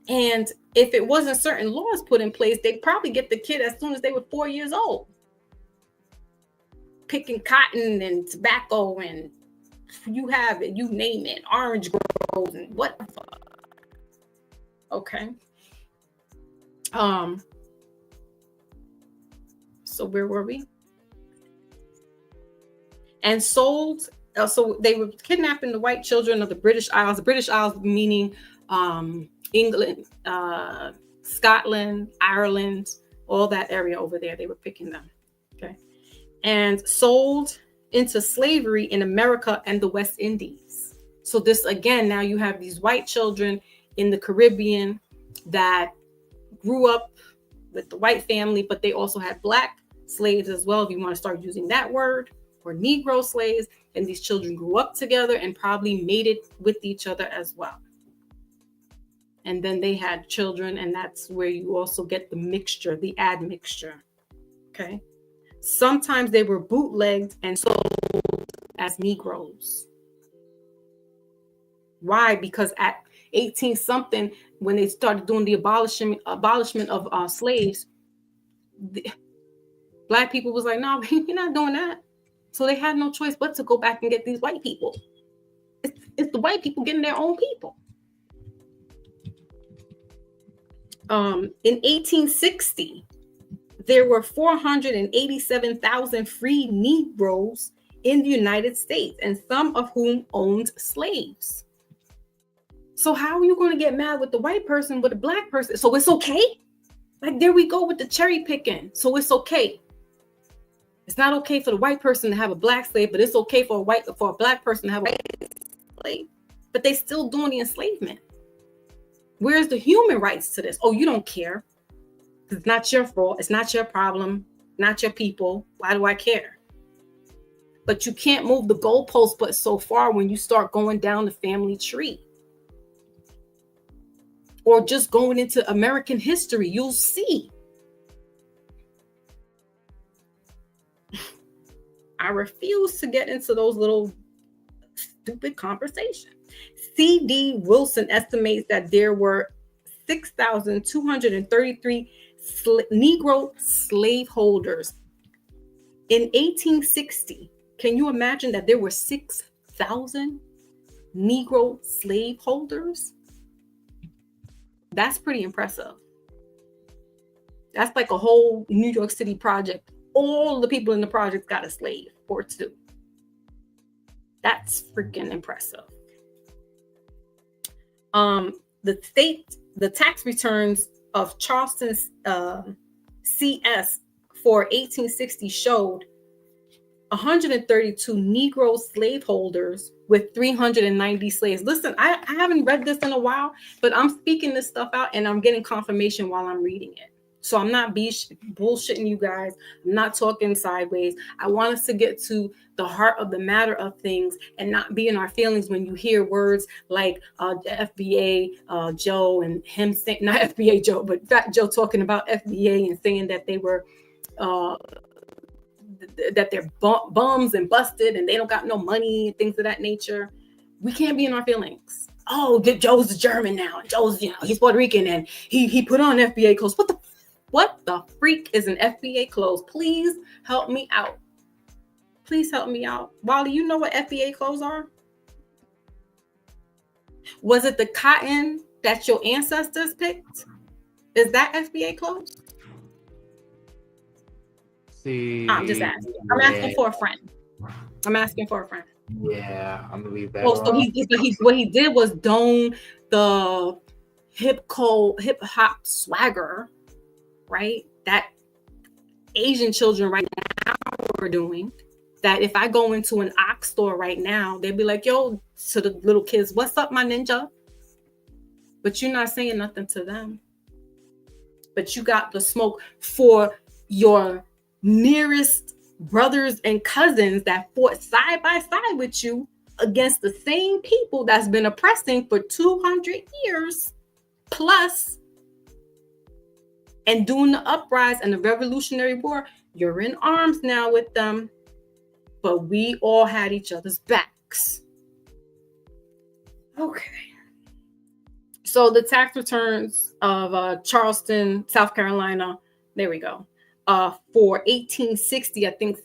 And if it wasn't certain laws put in place, they'd probably get the kid as soon as they were 4 years old, picking cotton and tobacco and you have it, you name it, orange groves and what the fuck. Okay. So where were we? And sold. So they were kidnapping the white children of the British Isles. The British Isles meaning England, Scotland, Ireland, all that area over there. They were picking them. Okay. And sold into slavery in America and the West Indies. So this, again, now you have these white children in the Caribbean that grew up with the white family, but they also had black slaves as well, if you want to start using that word, or Negro slaves. And these children grew up together and probably mated with each other as well. And then they had children, and that's where you also get the mixture, the admixture. Okay. Sometimes they were bootlegged and sold as Negroes. Why? Because at 18 something, when they started doing the abolishment of slaves, black people was like, no, you're not doing that. So they had no choice but to go back and get these white people. It's the white people getting their own people. In 1860, there were 487,000 free Negroes in the United States, and some of whom owned slaves. So how are you going to get mad with the white person, with the black person? So it's okay? Like, there we go with the cherry picking. So it's okay. It's not okay for the white person to have a black slave, but it's okay for a black person to have a white slave. But they still doing the enslavement. Where's the human rights to this? Oh, you don't care. It's not your fault. It's not your problem. Not your people. Why do I care? But you can't move the goalpost but so far when you start going down the family tree. Or just going into American history, you'll see. I refuse to get into those little stupid conversations. C.D. Wilson estimates that there were 6,233 Negro slaveholders in 1860. Can you imagine that there were 6,000 Negro slaveholders? That's pretty impressive. That's like a whole New York City project. All the people in the project got a slave or two. That's freaking impressive. The tax returns of Charleston's CS for 1860 showed 132 Negro slaveholders with 390 slaves. Listen, I haven't read this in a while, but I'm speaking this stuff out and I'm getting confirmation while I'm reading it. So I'm not bullshitting you guys. I'm not talking sideways. I want us to get to the heart of the matter of things and not be in our feelings when you hear words like FBA Joe and him saying, not FBA Joe, but Fat Joe talking about FBA and saying that they were that they're bums and busted and they don't got no money and things of that nature. We can't be in our feelings. Oh, Joe's a German now. Joe's, he's Puerto Rican and he put on FBA clothes. What the freak is an FBA clothes? Please help me out. Please help me out. Wally, you know what FBA clothes are? Was it the cotton that your ancestors picked? Is that FBA clothes? See, I'm just asking. I'm asking for a friend. Yeah, I'm gonna leave that. Oh, so what he did was don the hip hop swagger, right? That Asian children right now are doing. That if I go into an Ox store right now, they'd be like, yo, to the little kids, what's up, my ninja? But you're not saying nothing to them. But you got the smoke for your nearest brothers and cousins that fought side by side with you against the same people that's been oppressing for 200 years plus and doing the uprising and the Revolutionary War. You're in arms now with them, but we all had each other's backs. Okay. So the tax returns of Charleston, South Carolina, there we go. For 1860, I think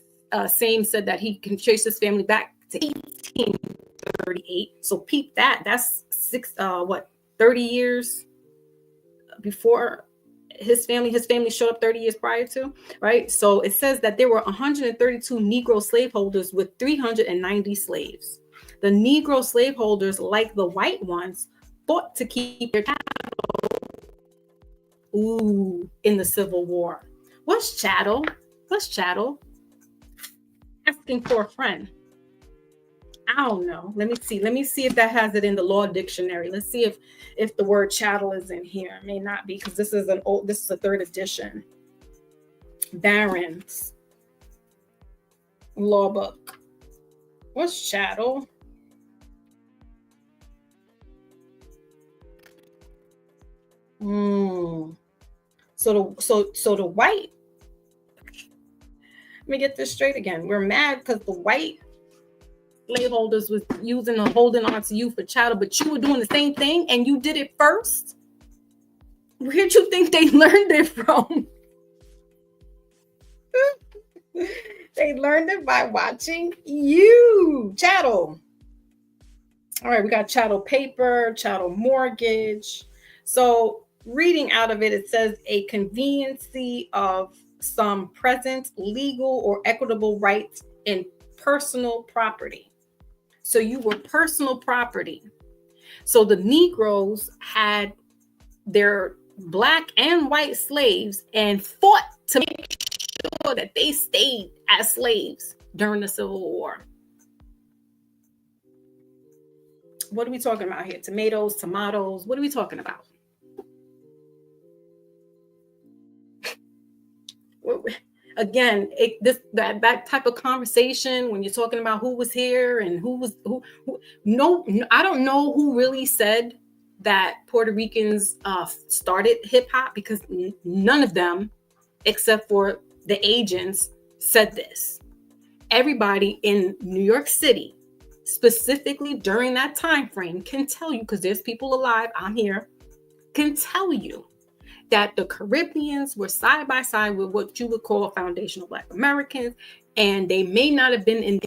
Same said that he can trace his family back to 1838. So peep that. That's 30 years before his family showed up 30 years prior to, right? So it says that there were 132 Negro slaveholders with 390 slaves. The Negro slaveholders, like the white ones, fought to keep their chattel in the Civil War. What's chattel? Asking for a friend. I don't know. Let me see if that has it in the law dictionary. Let's see if the word chattel is in here. It may not be, because this is a 3rd edition. Barron's law book. What's chattel? So the white, let me get this straight again. We're mad because the white slaveholders was holding on to you for chattel, but you were doing the same thing and you did it first. Where'd you think they learned it from? They learned it by watching you. Chattel. All right, we got chattel paper, chattel mortgage. So reading out of it, it says a conveniency of some present legal or equitable rights in personal property. So you were personal property. So the Negroes had their black and white slaves and fought to make sure that they stayed as slaves during the Civil War. What are we talking about here? Tomatoes? What are we talking about? Again, that type of conversation when you're talking about who was here and who. No, I don't know who really said that Puerto Ricans started hip hop, because none of them, except for the agents, said this. Everybody in New York City, specifically during that time frame, can tell you, because there's people alive, I'm here, can tell you that the Caribbeans were side by side with what you would call foundational Black Americans, and they may not have been in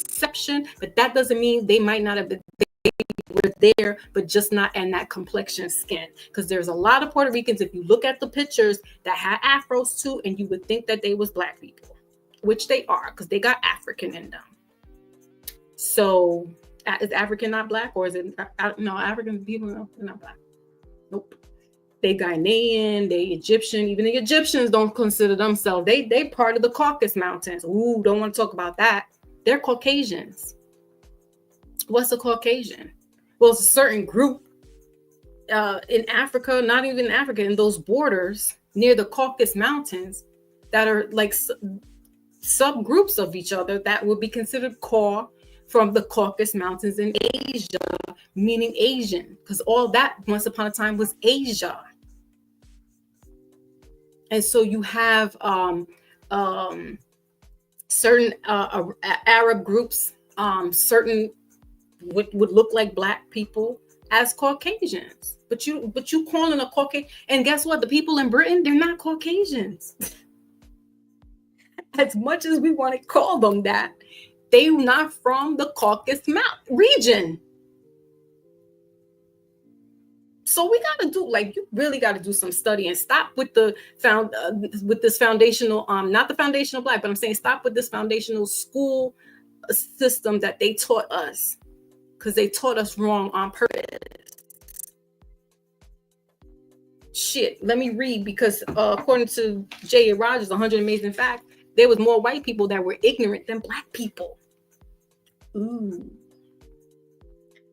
inception, but that doesn't mean they might not have been. They were there, but just not in that complexion skin. Because there's a lot of Puerto Ricans, if you look at the pictures, that had afros too, and you would think that they was Black people, which they are, because they got African in them. So is African not Black, or is it? No, African people, no, they're not Black. Nope. They Ghanaian, they Egyptian. Even the Egyptians don't consider themselves. They part of the Caucasus Mountains. Ooh, don't want to talk about that. They're Caucasians. What's a Caucasian? Well, it's a certain group in Africa, not even in Africa, in those borders near the Caucasus Mountains that are like subgroups of each other that would be considered from the Caucasus Mountains in Asia, meaning Asian, because all that once upon a time was Asia. And so you have certain Arab groups, certain would look like Black people as Caucasians, but you calling a Caucasian, and guess what? The people in Britain, they're not Caucasians. As much as we want to call them that, they're not from the Caucasus Mountain region. So we got to do, like, you really got to do some study and stop with with this foundational, not the foundational Black, but I'm saying stop with this foundational school system that they taught us, because they taught us wrong on purpose. Shit, let me read, because according to J.A. Rogers, 100 Amazing Facts, there was more white people that were ignorant than Black people. Ooh.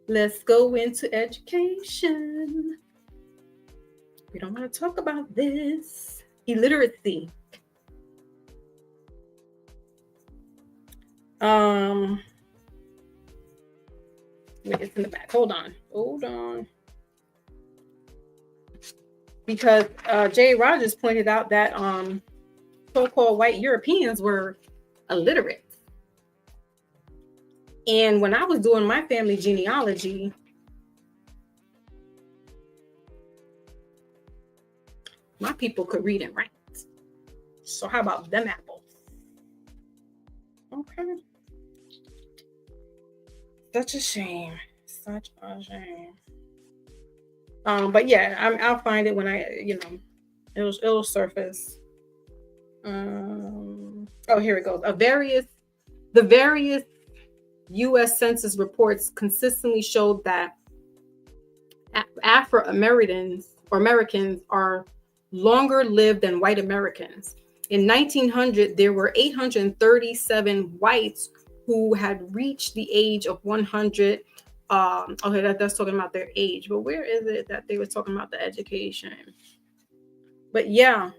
Let's go into education. We don't want to talk about this. Illiteracy. Wait, it's in the back. Hold on. Because Jay Rogers pointed out that so-called white Europeans were illiterate. And when I was doing my family genealogy, my people could read and write. So how about them apples? Okay. Such a shame. But yeah, I'll find it when it'll surface. Oh, here it goes. The various U.S. Census reports consistently showed that Afro-Americans are longer lived than white Americans. In 1900, there were 837 whites who had reached the age of 100. Okay, that's talking about their age, but where is it that they were talking about the education? But yeah,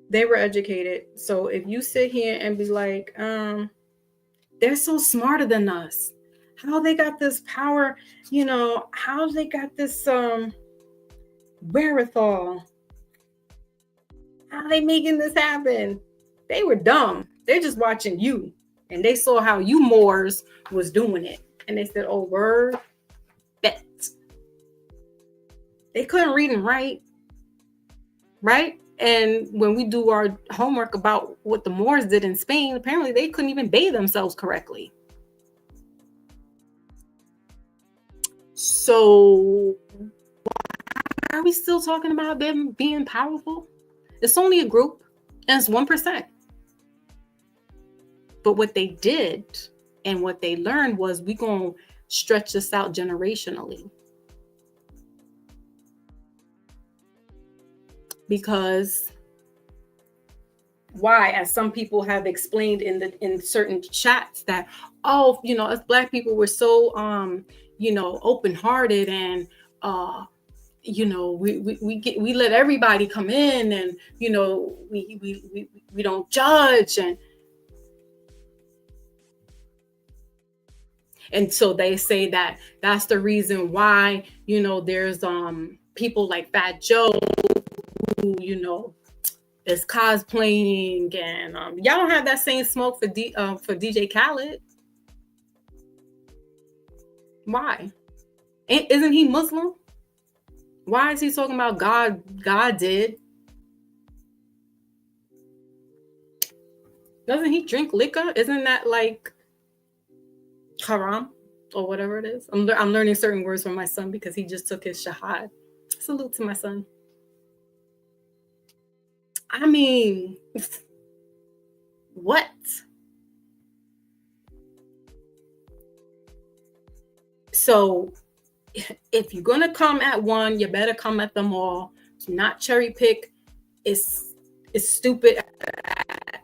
they were educated. So if you sit here and be like, they're so smarter than us, how they got this power, how they got this wherewithal, how they making this happen? They were dumb. They're just watching you, and they saw how you Moors was doing it, and they said, oh, word, bet. They couldn't read and write, right? And when we do our homework about what the Moors did in Spain, apparently they couldn't even bathe themselves correctly. So why are we still talking about them being powerful? It's only a group, and it's 1%. But what they did and what they learned was, we're going to stretch this out generationally. Because why? As some people have explained in certain chats that, us Black people were so open-hearted, and we let everybody come in, and we don't judge, and so they say that that's the reason why there's people like Fat Joe who is cosplaying, and y'all don't have that same smoke for DJ Khaled. Why? Isn't he Muslim? Why is he talking about God did? Doesn't he drink liquor? Isn't that like haram or whatever it is? I'm learning certain words from my son because he just took his shahad. Salute to my son. I mean, what? So if you're gonna come at one, you better come at them all. Not cherry pick. It's stupid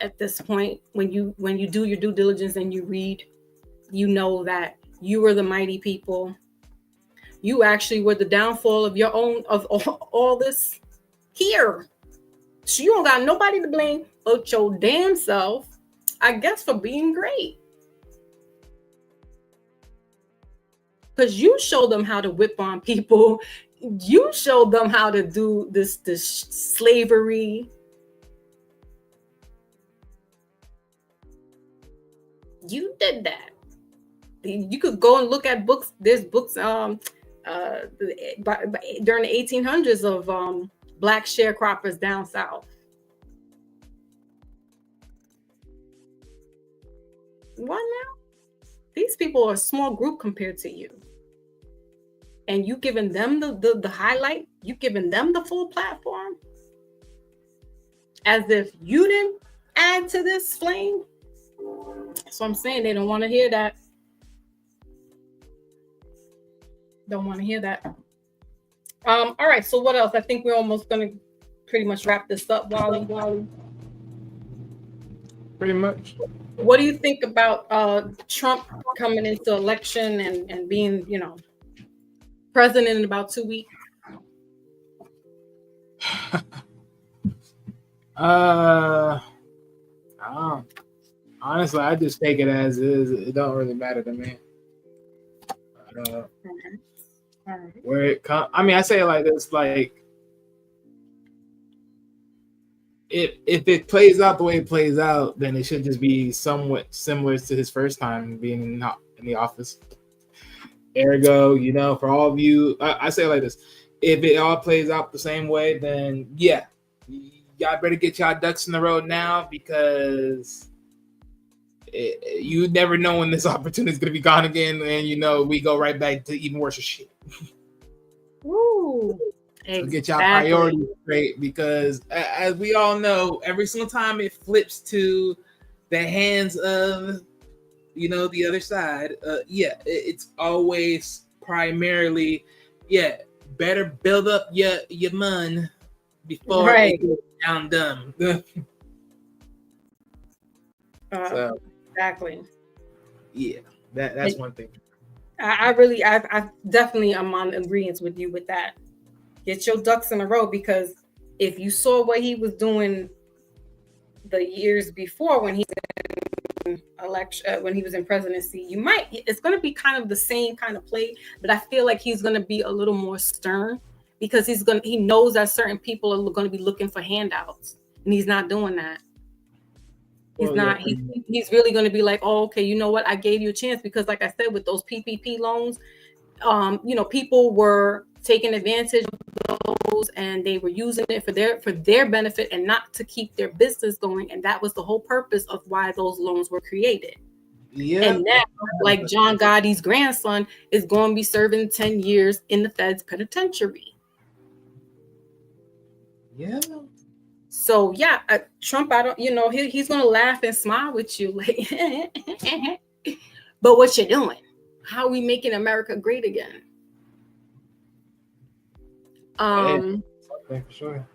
at this point. When you do your due diligence and you read, you know that you were the mighty people. You actually were the downfall of your own of all this here. So you don't got nobody to blame but your damn self, I guess, for being great. Because you showed them how to whip on people. You showed them how to do this slavery. You did that. You could go and look at books. There's books during the 1800s of black sharecroppers down south. What now? These people are a small group compared to you. And you giving them the highlight, you giving them the full platform, as if you didn't add to this flame. So I'm saying they don't want to hear that. Don't want to hear that. All right, so what else? I think we're almost gonna pretty much wrap this up, Wally. Pretty much. What do you think about Trump coming into election and being, president in about 2 weeks? Honestly, I just take it as is. It don't really matter to me. All right. Where it comes, I say it like this: like, if it plays out the way it plays out, then it should just be somewhat similar to his first time being in the office. Ergo, for all of you, I say it like this: if it all plays out the same way, then yeah, y'all better get y'all ducks in the road now, because you never know when this opportunity is going to be gone again, and we go right back to even worse shit. Ooh, so get y'all priorities straight, because as we all know, every single time it flips to the hands of the other side, it's always primarily, better build up your mun before it goes down dumb. So, exactly. Yeah, that's one thing. I definitely am on agreement with you with that. Get your ducks in a row, because if you saw what he was doing the years before when he's in election, when he was in presidency, it's going to be kind of the same kind of play, but I feel like he's going to be a little more stern, because he knows that certain people are going to be looking for handouts, and he's not doing that. He's really going to be like, oh, okay, you know what? I gave you a chance, because like I said, with those PPP loans, people were taking advantage of those, and they were using it for their benefit and not to keep their business going. And that was the whole purpose of why those loans were created. Yeah. And now, like John Gotti's grandson is going to be serving 10 years in the Fed's penitentiary. Yeah. So yeah, Trump, he's gonna laugh and smile with you, like, but what you doing? How are we making America great again? For sure.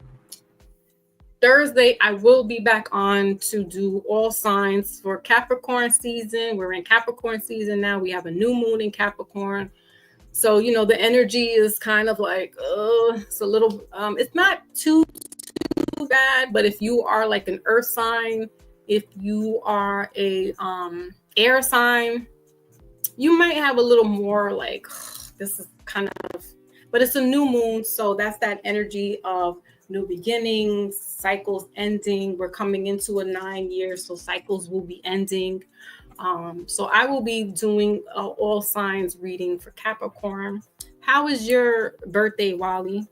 Thursday, I will be back on to do all signs for Capricorn season. We're in Capricorn season now. We have a new moon in Capricorn, so the energy is kind of like, it's a little, it's not too bad, but if you are like an earth sign, if you are a air sign, you might have a little more like, this is kind of, but it's a new moon, so that's that energy of new beginnings, cycles ending. We're coming into a 9 years, so cycles will be ending. So I will be doing all signs reading for Capricorn. How is your birthday, Wally?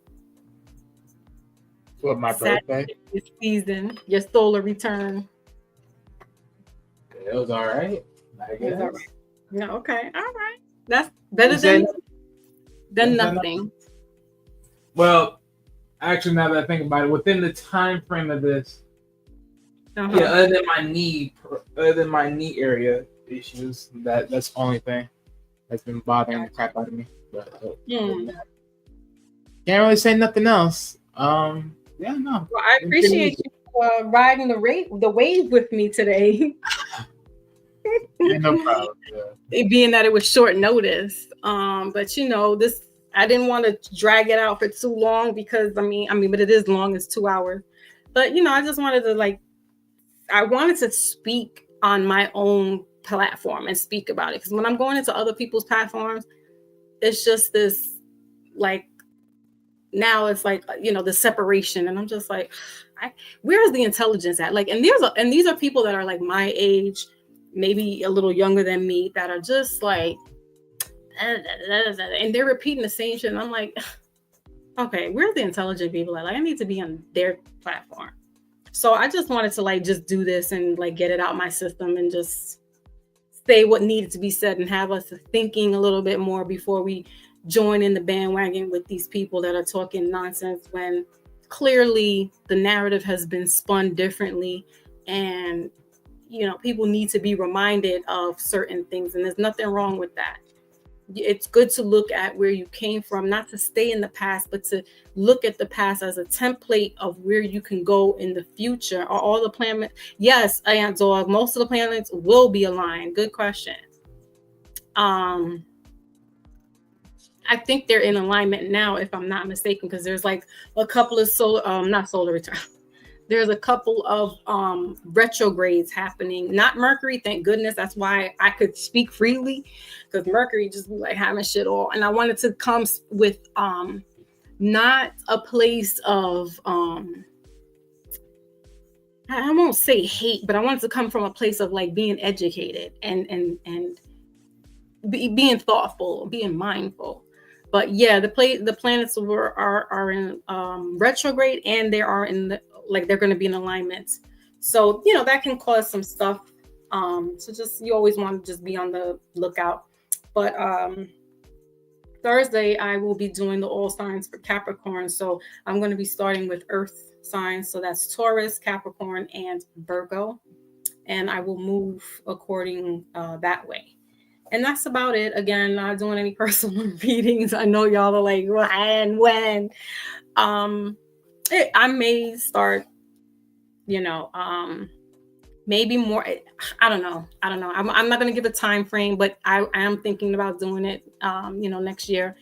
What, my birthday? This season, your solar return. It was all right, I guess. All right. No, okay, all right. That's better than nothing. Well, actually, now that I think about it, within the time frame of this, other than my knee area issues, that's the only thing. that's been bothering the crap out of me. But Hmm. can't really say nothing else. Yeah, no. Well, I appreciate you riding the wave with me today. Yeah, no problem. Yeah. It being that it was short notice. But this I didn't want to drag it out for too long because but it is long, it's 2 hours. But I just wanted to I wanted to speak on my own platform and speak about it. Because when I'm going into other people's platforms, it's just this now it's the separation, and I'm just like, where's the intelligence at? And these are people that are like my age, maybe a little younger than me, that are just like, and they're repeating the same shit, and I'm like, okay, where's the intelligent people at? I need to be on their platform. So I just wanted to just do this and get it out my system and just say what needed to be said and have us thinking a little bit more before we join in the bandwagon with these people that are talking nonsense when clearly the narrative has been spun differently, and people need to be reminded of certain things, and there's nothing wrong with that. It's good to look at where you came from, not to stay in the past, but to look at the past as a template of where you can go in the future. Are all the planets? Yes, Aunt Dog, most of the planets will be aligned. Good question. I think they're in alignment now, if I'm not mistaken, because there's a couple of not solar return. There's a couple of retrogrades happening. Not Mercury, thank goodness. That's why I could speak freely, because Mercury just be having shit all. And I wanted to come with not a place of I won't say hate, but I wanted to come from a place of being educated and being thoughtful, being mindful. But yeah, the planets are in retrograde, and they are in they're going to be in alignment. So that can cause some stuff. So just you always want to just be on the lookout. But Thursday I will be doing the all signs for Capricorn. So I'm going to be starting with Earth signs. So that's Taurus, Capricorn, and Virgo, and I will move according that way. And that's about it. Again, not doing any personal readings. I know y'all are like, when? I may start, maybe more. I don't know. I'm not going to give a time frame, but I am thinking about doing it, next year.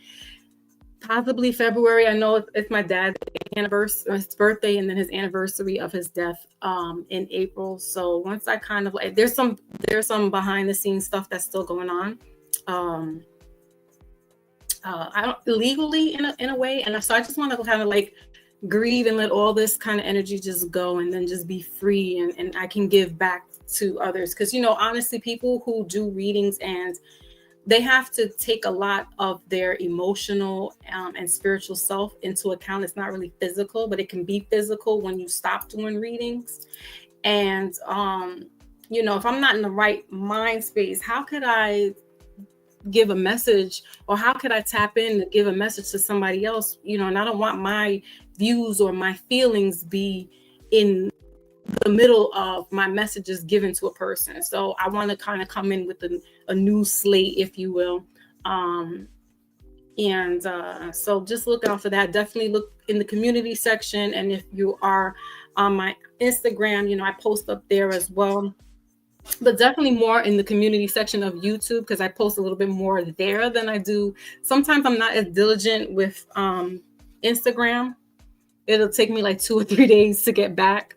Possibly February. I know it's my dad's anniversary, his birthday, and then his anniversary of his death in April. So once I kind of there's some behind the scenes stuff that's still going on. I don't legally in a way, and so I just want to kind of grieve and let all this kind of energy just go, and then just be free, and I can give back to others, because honestly, people who do readings, and they have to take a lot of their emotional and spiritual self into account. It's not really physical, but it can be physical when you stop doing readings. And, if I'm not in the right mind space, how could I give a message, or how could I tap in to give a message to somebody else? And I don't want my views or my feelings be in the middle of my messages given to a person. So I want to kind of come in with a new slate, if you will. So just look out for that. Definitely look in the community section. And if you are on my Instagram, I post up there as well. But definitely more in the community section of YouTube, because I post a little bit more there than I do. Sometimes I'm not as diligent with Instagram. It'll take me 2 or 3 days to get back.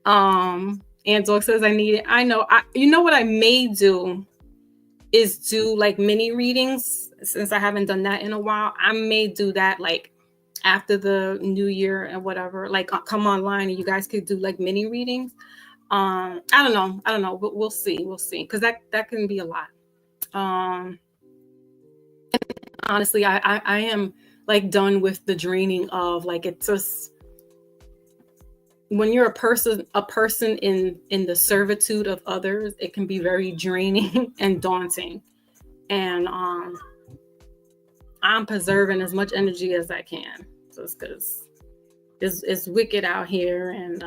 And Dog says I need it. I know. What I may do is do mini readings, since I haven't done that in a while. I may do that after the new year and whatever. Come online and you guys could do mini readings. I don't know, but we'll see, because that can be a lot. Honestly, I am done with the draining of it's just, when you're a person in the servitude of others, it can be very draining and daunting. And I'm preserving as much energy as I can, just because it's wicked out here, and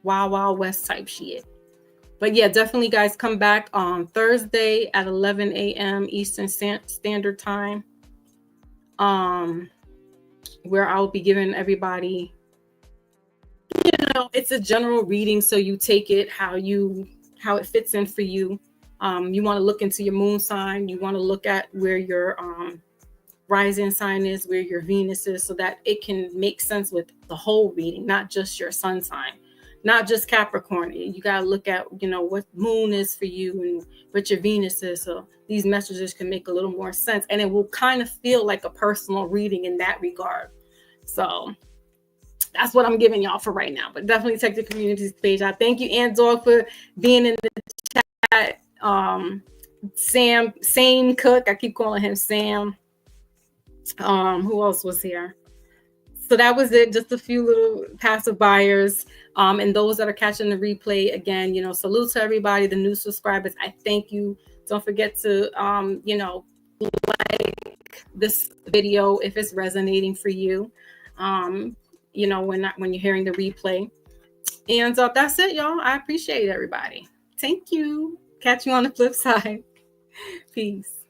wild west type shit. But yeah, definitely, guys, come back on Thursday at 11 a.m. Eastern Standard Time, where I'll be giving everybody, it's a general reading, so you take it how it fits in for you. You want to look into your moon sign. You want to look at where your rising sign is, where your Venus is, so that it can make sense with the whole reading, not just your sun sign, not just Capricorn. You got to look at, what moon is for you and what your Venus is. So these messages can make a little more sense, and it will kind of feel like a personal reading in that regard. So that's what I'm giving y'all for right now. But definitely check the communities page. I thank you, Ant Dog, for being in the chat. Sam Cook, I keep calling him Sam. Who else was here? So that was it. Just a few little passive buyers. And those that are catching the replay, again, salute to everybody, the new subscribers. I thank you. Don't forget to, like this video if it's resonating for you. When you're hearing the replay. And that's it, y'all. I appreciate everybody. Thank you. Catch you on the flip side. Peace.